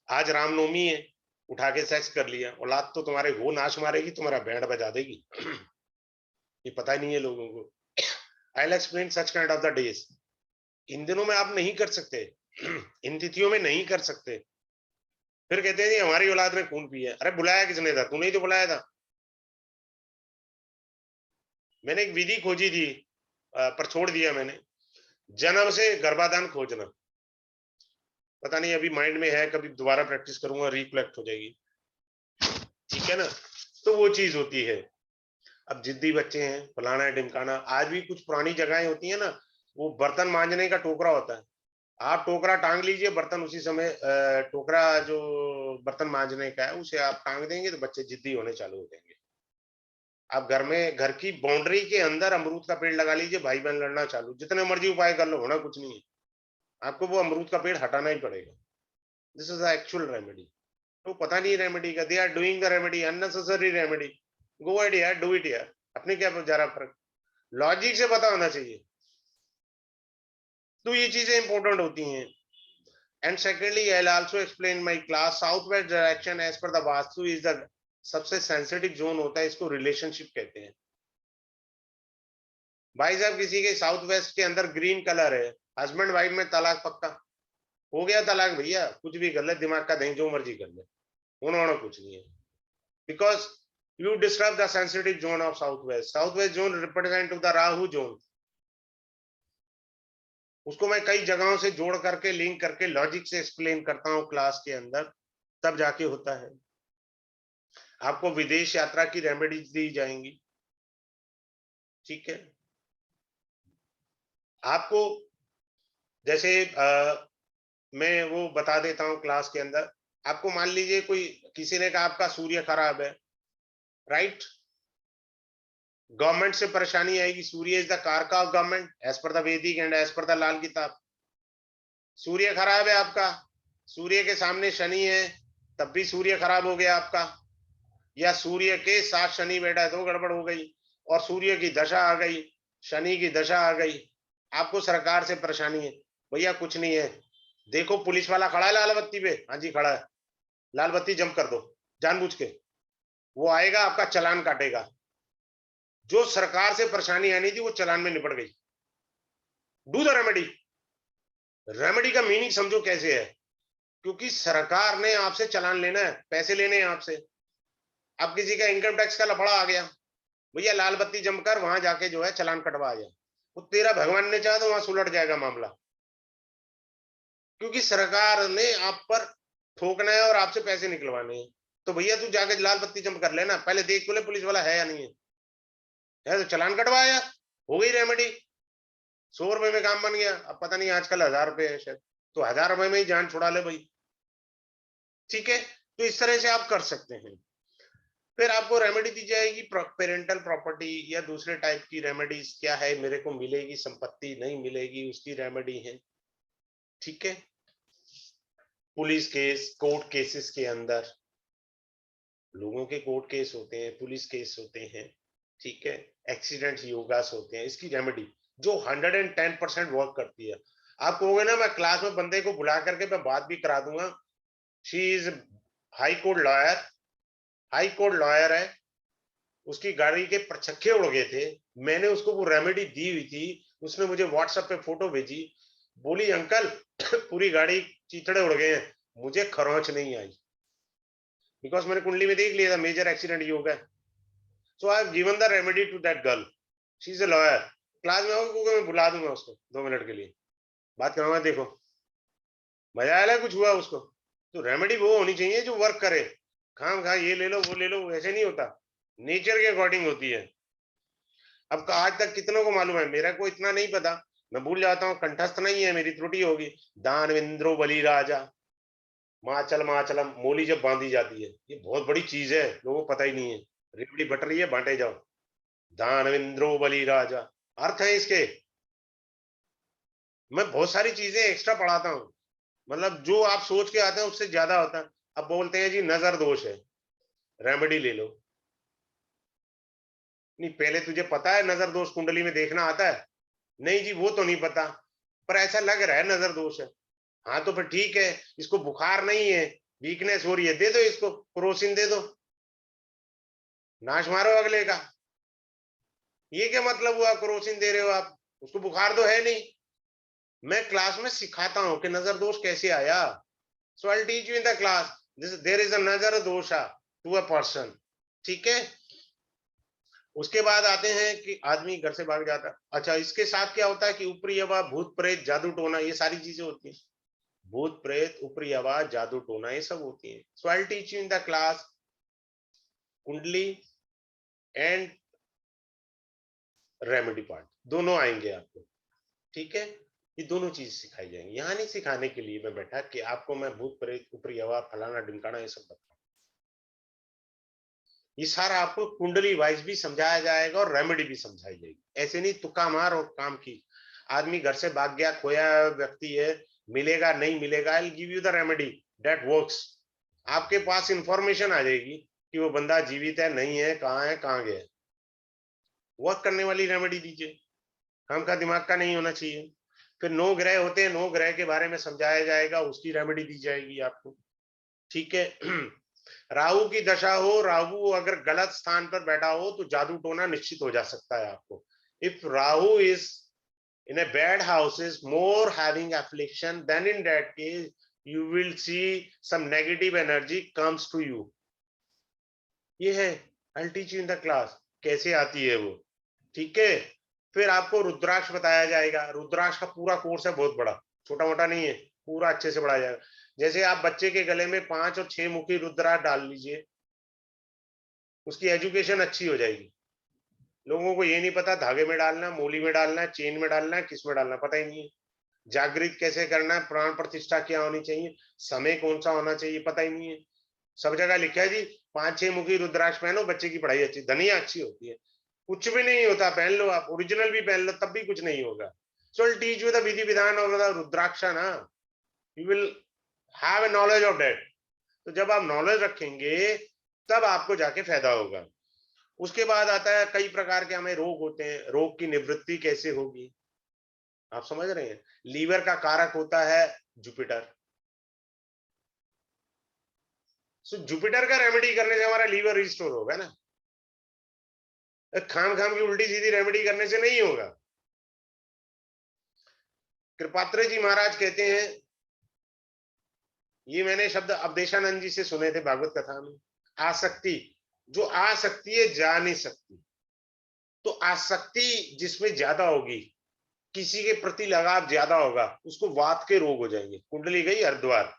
आज रामनवमी है, उठा के सेक्स कर लिया, औलाद तो तुम्हारे वो नाच मारेगी, तुम्हारा बैंड बजा देगी। ये पता ही नहीं है लोगों को। I will explain such kind of the days. इन दिनों में आप नहीं कर सकते, इन तिथियों में नहीं कर सकते। फिर कहते हैं हमारी औलाद ने खून पिया। अरे बुलाया किसने था? तूने ही तो बुलाया था। मैंने एक विधि खोजी थी, पर छोड़ दिया मैंने। जन्म से गर्भाधान खोजना, पता नहीं अभी माइंड में है, कभी दोबारा प्रैक्टिस करूंगा, रिफ्लेक्ट हो जाएगी, ठीक है ना। तो वो चीज होती है। अब जिद्दी बच्चे हैं, फलाना ढिमकाना। आज भी कुछ पुरानी जगहें होती है ना, वो बर्तन मांजने का टोकरा होता है, आप टोकरा टांग लीजिए, बर्तन उसी समय टोकरा जो बर्तन मांजने का है उसे आप टांग देंगे तो बच्चे जिद्दी होने चालू हो जाएंगे। आप घर में, घर की बाउंड्री के अंदर अमरूद का पेड़ लगा लीजिए, भाई बहन लड़ना चालू, जितने मर्जी उपाय कर लो, होना कुछ नहीं है। आपको वो अमरूद का पेड़ हटाना ही पड़ेगा। This is the actual remedy. तो पता नहीं रेमेडी का, they are doing the remedy, unnecessary remedy. Go ahead यार, डू इट यार, अपने क्या जा रहा फर्क। लॉजिक से पता होना चाहिए। तो ये चीजें इंपॉर्टेंट होती हैं। And secondly I also explain my class south west direction as per the vastu is the सबसे सेंसिटिव जोन होता है, इसको रिलेशनशिप कहते हैं। भाई साहब किसी के साउथ वेस्ट के अंदर ग्रीन कलर है, हस्बैंड वाइफ में तलाक पक्का हो गया, तलाक भैया, कुछ भी कर ले, दिमाग का दही जो मर्जी कर ले, उन्होंने कुछ नहीं है। Because you disturb the sensitive zone of south west. South west zone represent to the Rahu zone. उसको मैं कई जगहों से जोड़ करके लिंक करके लॉजिक से एक्सप्लेन करता हूं क्लास के अंदर, तब जाके होता है। आपको विदेश यात्रा की रेमेडीज दी जाएंगी, ठीक है। आपको जैसे मैं वो बता देता हूं क्लास के अंदर। आपको मान लीजिए कोई किसी ने कहा आपका सूर्य खराब है, राइट, गवर्नमेंट से परेशानी आएगी। Surya is the karaka of government as per the Vedic and as per the Lal Kitab. Surya खराब है आपका, सूर्य के सामने शनि है, तब भी सूर्य खराब हो गया आपका, या सूर्य के साथ शनि बैठा है तो गड़बड़ हो गई, और सूर्य की दशा आ गई, शनि की दशा आ गई, आपको सरकार से परेशानी है। भैया कुछ नहीं है, देखो पुलिस वाला खड़ा है लाल बत्ती पे, हाँ जी खड़ा है, लाल बत्ती जंप कर दो जानबूझ के, वो आएगा आपका चालान काटेगा। जो सरकार से परेशानी आनी थी वो चालान में निपट गई। Do the remedy. रेमेडी का मीनिंग समझो कैसे है, क्योंकि सरकार ने आपसे चालान लेना है, पैसे लेने हैं आपसे। अब किसी का इनकम टैक्स का लफड़ा आ गया, भैया लाल बत्ती जमकर वहां जाके जो है चालान कटवा आ जाए, वो तेरा भगवान ने चाहा तो वहां सुलट जाएगा मामला, क्योंकि सरकार ने आप पर ठोकना है और आपसे पैसे निकलवाने हैं। तो भैया तू जाके लाल बत्ती जम कर लेना, पहले देख तो ले पुलिस वाला है या नहीं है तो चालान कटवाया, हो गई रेमेडी। 100 रुपए में काम बन गया। अब पता नहीं आजकल 1000 रुपए है शायद, तो 1000 रुपए में ही जान छुड़ा ले भाई, ठीक है। तो इस तरह से आप कर सकते हैं। फिर आपको रेमेडी दी जाएगी पेरेंटल प्रॉपर्टी या दूसरे टाइप की रेमेडीज क्या है, मेरे को मिलेगी संपत्ति नहीं मिलेगी उसकी रेमेडी है, ठीक है। पुलिस केस, कोर्ट केसेस के अंदर लोगों के कोर्ट केस होते हैं, पुलिस केस होते हैं, ठीक है, एक्सीडेंट योगास होते हैं, इसकी रेमेडी जो 110% वर्क करती है। आप कहोगे ना मैं क्लास में बंदे को बुला करके मैं बात भी करा दूंगा, she is high court lawyer, high court lawyer है, उसकी गाड़ी के परछक्के उड़ गए थे, मैंने उसको वो रेमेडी दी हुई थी, उसने मुझे व्हाट्सएप पे फोटो भेजी, बोली अंकल पूरी गाड़ी चीथड़े उड़ गए हैं, मुझे खरोंच नहीं आई, बिकॉज मैंने कुंडली में देख लिया था मेजर एक्सीडेंट योग है। So I have given the remedy to that girl, she is a lawyer. Class में आओगे मैं बुला दूंगा उसको 2 मिनट के लिए, बात कराऊंगा, देखो मजा आया कुछ हुआ उसको। तो रेमेडी वो होनी चाहिए जो वर्क करे, खाम खा ये ले लो वो ले लो, ऐसे नहीं होता, नेचर के अकॉर्डिंग होती है। अब आज तक कितनों को मालूम है, मेरा को इतना नहीं पता, मैं भूल जाता हूँ, कंठस्थ नहीं है, मेरी त्रुटि होगी। दानवेंद्रो बलि राजा, माचल माचलम, मोली जब बांधी जाती है, ये बहुत बड़ी चीज है, लोगों को पता ही नहीं है। रेवड़ी बट रही है, बांटे जाओ। दानवेंद्रो बलि राजा, अर्थ है इसके। मैं बहुत सारी चीजें एक्स्ट्रा पढ़ाता हूँ, मतलब जो आप सोच के आते हैं उससे ज्यादा होता है। अब बोलते हैं जी नजर दोष है, रेमेडी ले लो। नहीं, पहले तुझे पता है नजर दोष कुंडली में देखना आता है? नहीं जी वो तो नहीं पता, पर ऐसा लग रहा है नजर दोष है। हाँ तो फिर ठीक है, इसको बुखार नहीं है, वीकनेस हो रही है, दे दो इसको क्रोसिन दे दो, नाश मारो अगले का। ये क्या मतलब हुआ क्रोसिन दे रहे हो आप, उसको बुखार तो है नहीं। मैं क्लास में सिखाता हूं कि नजर दोष कैसे आया। So I teach you in the class, this there is a nazar dosha to a person, ठीक है। उसके बाद आते हैं कि आदमी घर से भाग जाता है। अच्छा, इसके साथ क्या होता है कि ऊपरी हवा, भूत प्रेत, जादू टोना, ये सारी चीजें होती हैं। भूत प्रेत, ऊपरी आवाज, जादू टोना, ये सब होती है। So I teach you in the class kundli and remedy part, दोनों आएंगे आपको, ठीक है। ये दोनों चीज सिखाई जाएंगी। यहाँ नहीं सिखाने के लिए मैं बैठा कि आपको मैं भूत प्रेत, ऊपरी आवाज, फलाना ढिमकाना ये सब बताऊं। ये सारा आपको कुंडली वाइज भी समझाया जाएगा और रेमेडी भी समझाई जाएगी। ऐसे नहीं तुक्का मार और काम की। आदमी घर से भाग गया, खोया व्यक्ति है, मिलेगा नहीं मिलेगा, आई give you the remedy that works. आपके पास इंफॉर्मेशन आ जाएगी कि वो बंदा जीवित है नहीं है, कहाँ गया। वर्क करने वाली रेमेडी दीजिए, हम का दिमाग का नहीं होना चाहिए। फिर 9 ग्रह होते हैं, 9 ग्रह के बारे में समझाया जाएगा, उसकी रेमेडी दी जाएगी आपको, ठीक है। राहु की दशा हो, राहु अगर गलत स्थान पर बैठा हो तो जादू टोना निश्चित हो जा सकता है आपको। If Rahu is in a bad houses more having affliction, then in that case you will see some negative energy comes to you. ये है, I'll teach you in the class कैसे आती है वो, ठीक है। फिर आपको रुद्राक्ष बताया जाएगा, रुद्राक्ष का पूरा कोर्स है, बहुत बड़ा, छोटा मोटा नहीं है, पूरा अच्छे से पढ़ाया जाएगा। जैसे आप बच्चे के गले में 5 और 6 मुखी रुद्राक्ष डाल लीजिए, उसकी एजुकेशन अच्छी हो जाएगी। लोगों को ये नहीं पता धागे में डालना, मूली में डालना, चेन में डालना, किस में डालना पता ही नहीं है। जागृत कैसे करना है, प्राण प्रतिष्ठा क्या होनी चाहिए, समय कौन सा होना चाहिए पता ही नहीं है। सब जगह लिखा है जी 5-6 मुखी रुद्राक्ष पहनो, बच्चे की पढ़ाई अच्छी, धनिया अच्छी होती है। कुछ भी नहीं होता, पहन लो आप, ओरिजिनल भी पहन लो तब भी कुछ नहीं होगा। सो टीच यू द विधि विधान ऑफ द रुद्राक्ष ना, you will have a knowledge of that. तो जब आप नॉलेज रखेंगे तब आपको जाके फायदा होगा। उसके बाद आता है कई प्रकार के हमें रोग होते हैं, रोग की निवृत्ति कैसे होगी, आप समझ रहे हैं। लीवर का कारक होता है जुपिटर, सो जुपिटर का रेमेडी करने से हमारा लीवर रिस्टोर होगा ना, खाम खाम की उल्टी सीधी रेमेडी करने से नहीं होगा। कृपात्रे जी महाराज कहते हैं, ये मैंने शब्द अवधेशानंद जी से सुने थे भागवत कथा में, आसक्ति, जो आसक्ति है जा नहीं सकती, तो आसक्ति जिसमें ज्यादा होगी, किसी के प्रति लगाव ज्यादा होगा, उसको वात के रोग हो जाएंगे। कुंडली गई हरिद्वार,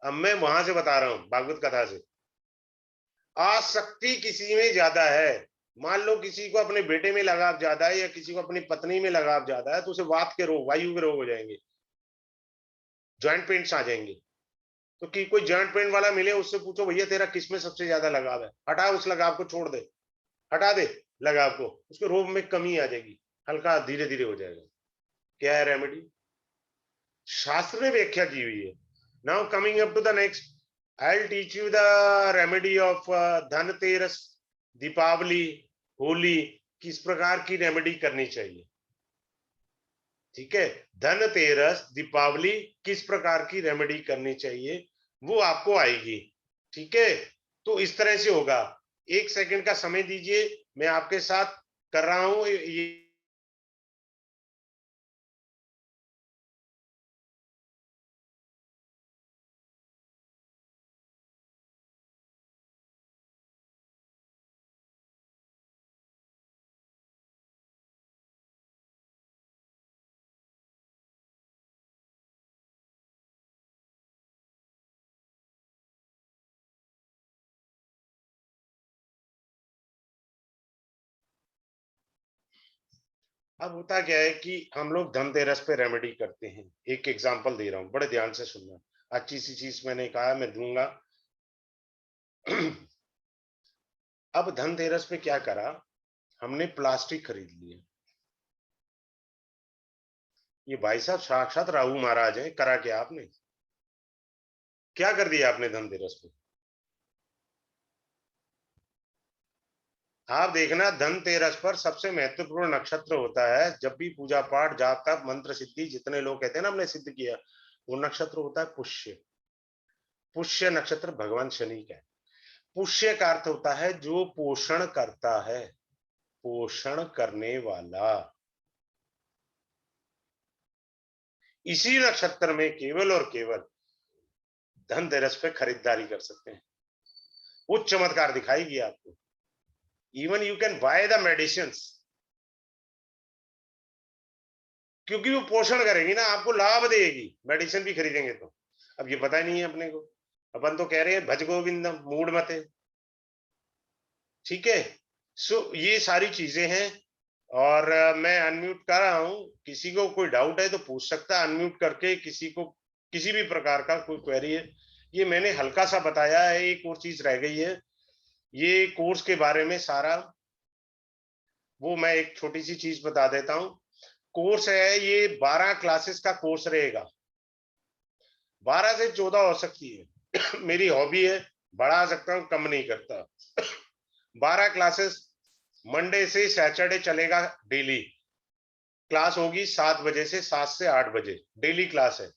अब मैं वहां से बता रहा हूं भागवत कथा से। आसक्ति किसी में ज्यादा है, मान लो किसी को अपने बेटे में लगाव ज्यादा है या किसी को अपनी पत्नी में लगाव ज्यादा है, तो उसे वात के रोग, वायु के रोग हो जाएंगे, जॉइंट पेन्स आ जाएंगे। तो कि कोई जॉइंट पेन वाला मिले, उससे पूछो भैया तेरा किस में सबसे ज्यादा लगाव है, हटा उस लगाव को, छोड़ दे, हटा दे लगाव को, उसके रोग में कमी आ जाएगी, हल्का धीरे धीरे हो जाएगा। क्या है रेमेडी, शास्त्र ने व्याख्या की हुई है। Now coming up to the next, I will teach you the remedy of Dhanteras, Deepawali, Holi, किस प्रकार की रेमेडी करनी चाहिए, ठीक है। धनतेरस, दीपावली, किस प्रकार की रेमेडी करनी चाहिए वो आपको आएगी, ठीक है। तो इस तरह से होगा। 1 सेकंड का समय दीजिए, मैं आपके साथ कर रहा हूं ये। अब होता क्या है कि हम लोग धनतेरस पे रेमेडी करते हैं। एक एग्जांपल दे रहा हूं, बड़े ध्यान से सुनना, अच्छी सी चीज मैंने कहा मैं दूंगा। अब धनतेरस पे क्या करा, हमने प्लास्टिक खरीद लिए। ये भाई साहब साक्षात राहु महाराज हैं, करा क्या आपने, क्या कर दिया आपने धनतेरस पे। आप देखना धनतेरस पर सबसे महत्वपूर्ण नक्षत्र होता है, जब भी पूजा पाठ जाप तप मंत्र सिद्धि जितने लोग कहते हैं ना हमने सिद्ध किया, वो नक्षत्र होता है पुष्य। पुष्य नक्षत्र भगवान शनि का है। पुष्य का अर्थ होता है जो पोषण करता है, पोषण करने वाला। इसी नक्षत्र में केवल और केवल धनतेरस पे खरीदारी कर सकते हैं, वो चमत्कार दिखाएगी आपको। Even you can by the medicine, क्योंकि वो पोषण करेगी ना, आपको लाभ देगी, मेडिसिन भी खरीदेंगे तो। अब ये पता ही नहीं है अपने को, अपन तो कह रहे हैं भज गोविंदम मूड मते, ठीक है। सो ये सारी चीजें हैं। और मैं अनम्यूट कर रहा हूं, किसी को कोई डाउट है तो पूछ सकता है अनम्यूट करके, किसी को किसी भी प्रकार का कोई क्वेरी है। ये मैंने हल्का सा बताया है, एक और चीज रह गई है, ये कोर्स के बारे में सारा, वो मैं एक छोटी सी चीज बता देता हूं। कोर्स है ये 12 क्लासेस का कोर्स रहेगा, 12 से 14 हो सकती है। मेरी हॉबी है, बढ़ा सकता हूं, कम नहीं करता। 12 क्लासेस मंडे से सैटरडे चलेगा डेली क्लास होगी 7 बजे से 7 से 8 बजे डेली क्लास है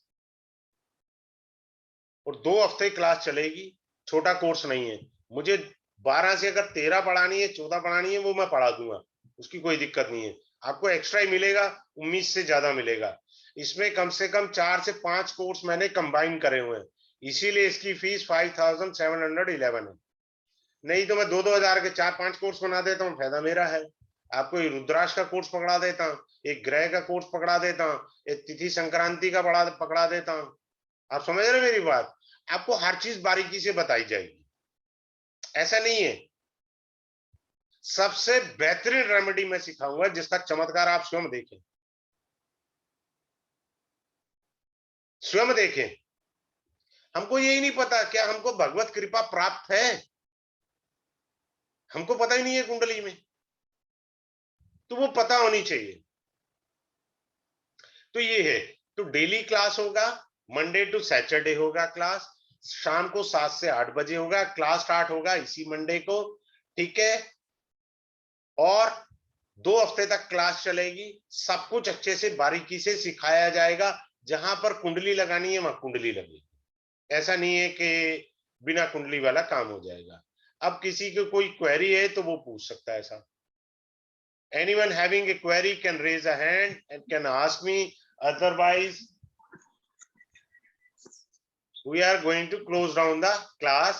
और 2 हफ्ते क्लास चलेगी। छोटा कोर्स नहीं है। मुझे 12 से अगर 13 पढ़ानी है 14 पढ़ानी है वो मैं पढ़ा दूंगा, उसकी कोई दिक्कत नहीं है। आपको एक्स्ट्रा ही मिलेगा, उम्मीद से ज्यादा मिलेगा। इसमें कम से कम 4 से 5 कोर्स मैंने कंबाइन करे हुए हैं, इसीलिए इसकी फीस 5711 है। नहीं तो मैं 2-2 हजार के 4-5 कोर्स बना देता हूँ, फायदा मेरा है। आपको ये रुद्राक्ष का कोर्स पकड़ा देता हूँ, एक ग्रह का कोर्स पकड़ा देता हूँ, एक तिथि संक्रांति का पकड़ा देता हूँ। आप समझ रहे मेरी बात? आपको हर चीज बारीकी से बताई जाएगी, ऐसा नहीं है। सबसे बेहतरीन रेमेडी मैं सिखाऊंगा जिसका चमत्कार आप स्वयं देखें, स्वयं देखें। हमको यही नहीं पता क्या हमको भगवत कृपा प्राप्त है, हमको पता ही नहीं है कुंडली में, तो वो पता होनी चाहिए। तो ये है, तो डेली क्लास होगा, मंडे टू सैटरडे होगा क्लास, शाम को 7 से 8 बजे होगा क्लास, स्टार्ट होगा इसी मंडे को, ठीक है। और 2 हफ्ते तक क्लास चलेगी, सब कुछ अच्छे से बारीकी से सिखाया जाएगा। जहां पर कुंडली लगानी है वहां कुंडली लगेगी, ऐसा नहीं है कि बिना कुंडली वाला काम हो जाएगा। अब किसी को कोई क्वेरी है तो वो पूछ सकता है साहब। Anyone having a query can raise a hand and can ask me. Otherwise, we are going to close down the class.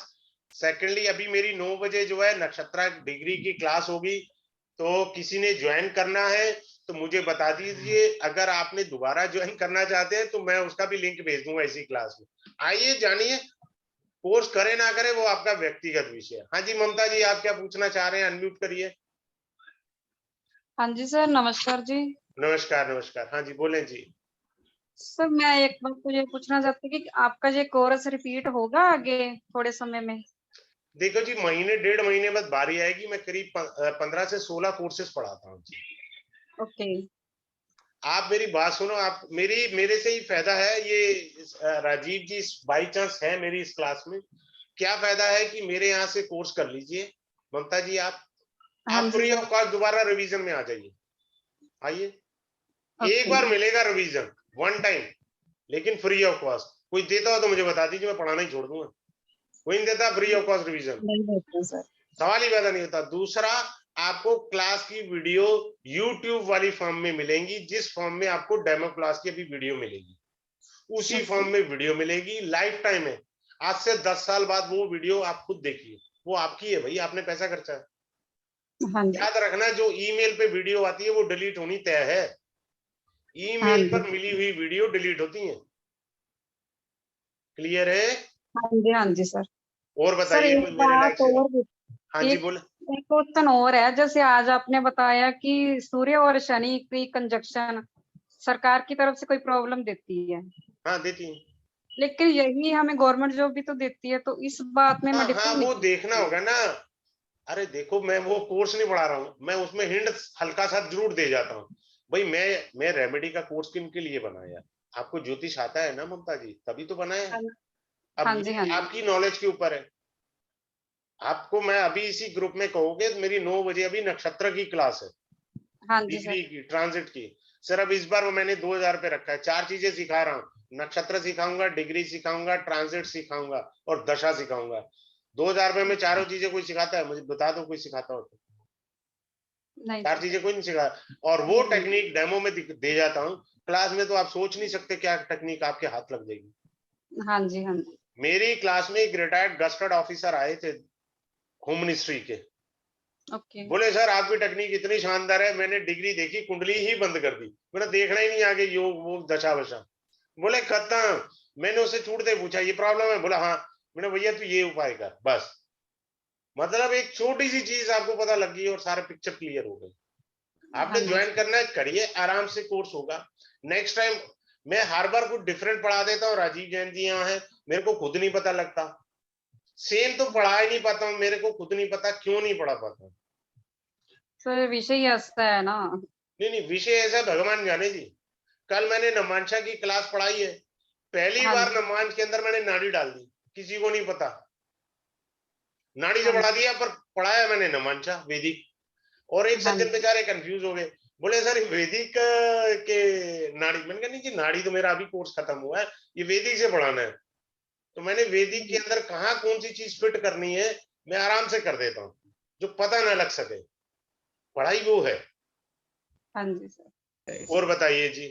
Secondly, अभी मेरी 9 बजे जो है नक्षत्र डिग्री की क्लास होगी, तो किसी ने ज्वाइन करना है तो मुझे बता दीजिए। अगर आपने दोबारा ज्वाइन करना चाहते हैं तो मैं उसका भी लिंक भेज दूंगा इसी क्लास में। आइए जानिए, कोर्स करे ना करे वो आपका व्यक्तिगत विषय है। हाँ जी ममता जी, आप क्या पूछना चाह रहे हैं? अनम्यूट करिए। हाँ जी सर, नमस्कार जी। नमस्कार नमस्कार, हाँ जी बोलें जी। सर मैं एक बात तो ये पूछना चाहती कि आपका ये कोर्स रिपीट होगा आगे थोड़े समय में? देखो जी, महीने 1.5 महीने बाद बारी आएगी, मैं करीब 15 से 16 कोर्सेज पढ़ाता हूँ जी। ओके। आप मेरी बात सुनो, आप मेरे से ही फायदा है ये। राजीव जी बाई चांस है मेरी इस क्लास में, क्या फायदा है कि मेरे यहाँ से कोर्स कर लीजिए। ममता जी आप हाँ जी फ्री सर। ऑफ कॉस्ट दोबारा रिवीजन में आ जाइए। आइए, एक ओके। बार मिलेगा रिवीजन, वन टाइम, लेकिन फ्री ऑफ कॉस्ट। कोई देता हो तो मुझे बता दीजिए, मैं पढ़ाना ही छोड़ दूंगा। कोई नहीं देता फ्री ऑफ कॉस्ट रिवीजन, नहीं देते सर। सवाल ही पैदा नहीं होता। दूसरा, आपको क्लास की वीडियो YouTube वाली फॉर्म में मिलेंगी, जिस फॉर्म में आपको डेमो क्लास की अभी वीडियो मिलेगी, उसी ओके। फॉर्म में वीडियो मिलेगी। लाइफ टाइम है, आज से 10 साल बाद वो वीडियो आप खुद देखिए, वो आपकी है भाई, आपने पैसा खर्चा है। हाँ जी। याद रखना, जो ईमेल पे वीडियो आती है वो डिलीट होनी तय है। हाँ ईमेल जी। पर मिली हुई वीडियो डिलीट होती है। क्लियर है? हाँ जी, हाँ जी सर। और सर बताइए एक कोई मेरे लायक बात से। और हाँ जी एक बोले। एक क्वेश्चन और है। जैसे आज आपने बताया कि सूर्य और शनि की कंजक्शन सरकार की तरफ से कोई प्रॉब्लम देती है, हाँ देती है। लेकिन यही हमें गवर्नमेंट जॉब भी तो देती है, तो इस बात में मैं हाँ हाँ, डिफर नहीं वो देखना करती। होगा ना। अरे देखो, मैं वो कोर्स नहीं पढ़ा रहा हूँ, मैं उसमें हिंट हल्का सा जरूर दे जाता हूँ। भाई मैं रेमेडी का कोर्स किन के लिए बनाया? आपको ज्योतिष आता है ना ममता जी, तभी तो बनाया है। हाँ अब हाँ जी। ये हाँ जी। आपकी नॉलेज के ऊपर है। आपको मैं अभी इसी ग्रुप में कहोगे तो मेरी 9 बजे अभी नक्षत्र की क्लास है, हाँ जी सर। डिग्री की, ट्रांजिट की। सर अब इस बार वो मैंने 2000 पे रखा है, 4 चीजें सिखा रहा हूँ। नक्षत्र सिखाऊंगा, डिग्री सिखाऊंगा, ट्रांजिट सिखाऊंगा और दशा सिखाऊंगा। 2000 में मैं चारों चीजें कोई सिखाता है? मुझे बता दो कोई सिखाता हो तो। नहीं 4 सर। चीजें कोई नहीं सिखा। और वो टेक्निक डेमो में दे जाता हूँ क्लास में, तो आप सोच नहीं सकते क्या टेक्निक आपके हाथ लग जाएगी। हाँ जी। हाँ जी। मेरी क्लास में एक रिटायर्ड गस्टर्ड ऑफिसर आए थे होम मिनिस्ट्री के। ओके। बोले सर आपकी टेक्निक इतनी शानदार है, मैंने डिग्री देखी, कुंडली ही बंद कर दी, मैंने देखना ही नहीं आगे योग वो दशा वशा। बोले खत्म। मैंने उससे छूटते पूछा ये प्रॉब्लम है? बोला हाँ। मैंने भैया तू ये उपाय कर बस। मतलब एक छोटी सी चीज आपको पता लग गई और सारा पिक्चर क्लियर हो गई। हाँ आपने जी ज्वाइन सर। करना है, करिए, आराम से कोर्स होगा। नेक्स्ट टाइम मैं हर बार कुछ डिफरेंट पढ़ा देता हूँ। राजीव जैन जी यहाँ है, मेरे को खुद नहीं पता लगता, सेम तो पढ़ा ही नहीं पाता हूँ, मेरे को खुद नहीं पता क्यों नहीं पढ़ा पाता। सर विषय ऐसा है ना। नहीं नहीं, विषय ऐसा भगवान जाने जी। कल मैंने नमांशा की क्लास पढ़ाई है, पहली हाँ बार जी। नमांश के अंदर मैंने नाड़ी डाल दी, किसी को नहीं पता। नाड़ी से हाँ बढ़ा जी। दिया पर पढ़ाया मैंने नमांशा वैदिक। और एक हाँ सज्जन जी। बेचारे कंफ्यूज हो गए, बोले सर वैदिक के नाड़ी, मैंने कहा नहीं जी नाड़ी तो मेरा अभी कोर्स खत्म हुआ है, ये वैदिक से पढ़ाना है। तो मैंने वैदिक के अंदर कहाँ कौन सी चीज फिट करनी है मैं आराम से कर देता हूँ, जो पता ना लग सके, पढ़ाई वो है। हाँ जी सर। और बताइए जी।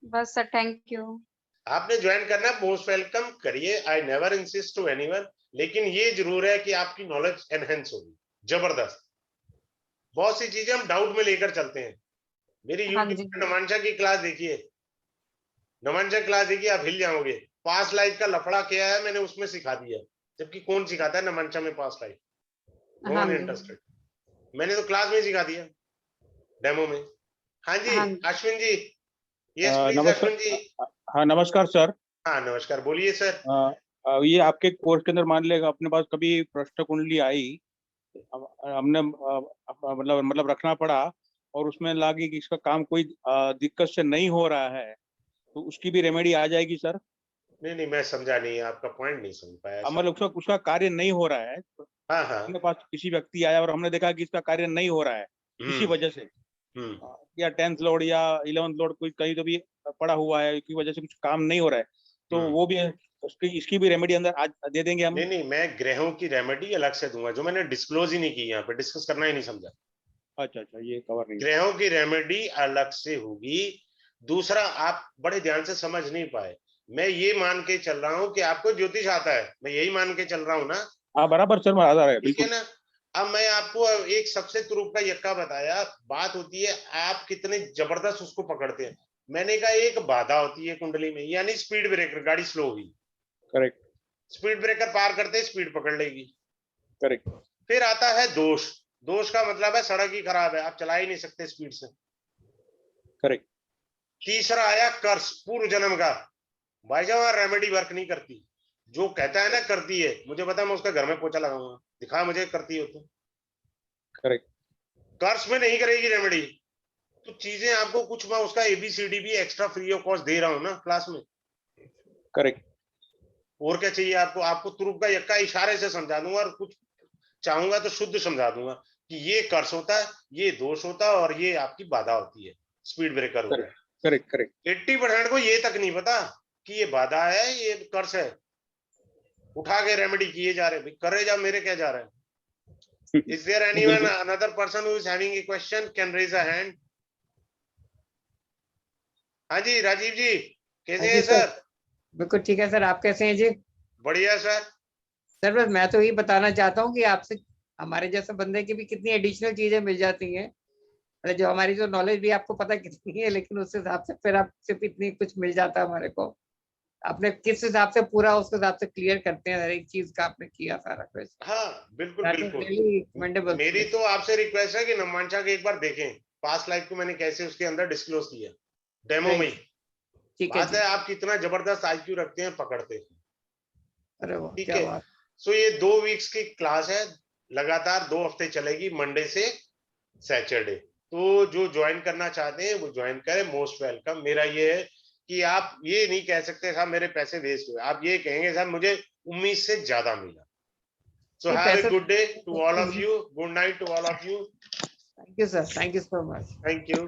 बस सर, थैंक यू। आपने ज्वाइन करना है, मोस्ट वेलकम करिए, I never insist to anyone, लेकिन ये जरूर है कि आपकी नॉलेज एनहेंस होगी जबरदस्त। बहुत सी चीजें हम डाउट में लेकर चलते हैं। मेरी हाँ यूट्यूब जी। पे नमांशा की क्लास देखिए, नमांशा क्लास देखिए, आप हिल जाओगे। पास लाइफ का लफड़ा क्या है मैंने उसमें सिखा दिया, जबकि कौन सिखाता है नमांशा में पास लाइफ, नो हाँ वन जी। इंटरेस्टेड। मैंने तो क्लास में सिखा दिया, डेमो में। हाँ जी हाँ जी। अश्विन जी, यस प्लीज नमस्कार। अश्विन जी। हाँ नमस्कार सर। हाँ नमस्कार, बोलिए सर। ये आपके कोर्स के अंदर मान लेगा अपने पास कभी प्रश्न कुंडली आई, हमने मतलब रखना पड़ा और उसमें लगी कि इसका काम कोई दिक्कत से नहीं हो रहा है, तो उसकी भी रेमेडी आ जाएगी सर? नहीं नहीं, मैं समझा नहीं, आपका पॉइंट नहीं समझ पाया सर। मतलब उसका कार्य नहीं हो रहा है, हाँ हाँ। अपने पास किसी व्यक्ति आया और हमने देखा कि इसका कार्य नहीं हो रहा है किसी वजह से, या 10th लोड या 11th लोड कोई कहीं तो भी पड़ा हुआ है की वजह से कुछ काम नहीं हो रहा है, तो वो भी इसकी भी रेमेडी अंदर आज दे देंगे हम? नहीं नहीं, मैं ग्रहों की रेमेडी अलग से दूंगा, जो मैंने डिस्क्लोज ही नहीं की, यहाँ पे डिस्कस करना ही नहीं समझा। अच्छा अच्छा, ये कवर नहीं। ग्रहों की रेमेडी अलग से होगी। दूसरा, आप बड़े ध्यान से समझ नहीं पाए, मैं ये मान के चल रहा हूँ कि आपको ज्योतिष आता है, मैं यही मान के चल रहा हूँ ना। हाँ बराबर सर, आधार है ठीक है बिल्कुल। ना। अब मैं आपको एक सबसे तुरुप का यक्का बताया, बात होती है आप कितने जबरदस्त उसको पकड़ते हैं। मैंने कहा एक बाधा होती है कुंडली में, यानी स्पीड ब्रेकर, गाड़ी स्लो हुई, करेक्ट स्पीड ब्रेकर पार करते स्पीड पकड़ लेगी। करेक्ट फिर आता है दोष, दोष का मतलब है सड़क ही खराब है, आप चला ही नहीं सकते स्पीड से। करेक्ट। तीसरा आया कर्स, पूर्व जन्म का। भाई साहब रेमेडी वर्क नहीं करती, जो कहता है ना करती है, मुझे पता, मैं उसका घर में पोछा लगाऊंगा, दिखा मुझे करती हो तो। करेक्ट। कर्स में नहीं करेगी रेमेडी। तो चीजें आपको कुछ, मैं उसका एबीसीडी भी एक्स्ट्रा फ्री ऑफ कॉस्ट दे रहा हूँ ना क्लास में। करेक्ट। और क्या चाहिए आपको, आपको तुरुप का यक्का इशारे से समझा दूंगा, और कुछ चाहूंगा तो शुद्ध समझा दूंगा कि ये कर्स होता है, ये दोष होता है, और ये आपकी बाधा होती है, स्पीड ब्रेकर होता है। Correct correct. 80% को ये तक नहीं पता कि ये बाधा है, ये कर्स है। उठा के रेमेडी किए जा रहे, भाई करे जा, मेरे क्या जा रहा है। Is there anyone, another person who is having a question can raise a hand? हाँ जी राजीव जी, कैसे हैं सर? बिल्कुल ठीक है सर, आप कैसे हैं जी? बढ़िया सर। सर बस मैं तो ये बताना चाहता हूँ कि आपसे हमारे जैसे बंदे की भी कितनी एडिशनल चीजें मिल जाती हैं, मतलब जो हमारी जो नॉलेज भी आपको पता कितनी है, लेकिन उस हिसाब से फिर आपसे भी इतनी कुछ मिल जाता है हमारे को। आपने किस हिसाब से पूरा उस हिसाब से क्लियर करते हैं, हर एक चीज का आपने किया सारा कुछ। हाँ बिल्कुल बिल्कुल। रिकमेंडेबल। मेरी तो आपसे रिक्वेस्ट है कि नमांशा के एक बार देखें, पास्ट लाइफ को मैंने कैसे उसके अंदर डिस्क्लोज किया, डेमो में। ठीक है बात है आप कितना जबरदस्त आईक्यू रखते हैं, पकड़ते हैं। अरे वाह, ठीक क्या है। बात। सो ये 2 वीक्स की क्लास है, लगातार 2 हफ्ते चलेगी, मंडे से सैटरडे। तो जो ज्वाइन करना चाहते हैं वो ज्वाइन करें, मोस्ट वेलकम। मेरा ये है कि आप ये नहीं कह सकते साहब मेरे पैसे वेस्ट हुए, आप ये कहेंगे साहब मुझे उम्मीद से ज्यादा मिला। So have a good day to all of you, good night to all of you. Thank you sir, thank you so much. Thank you.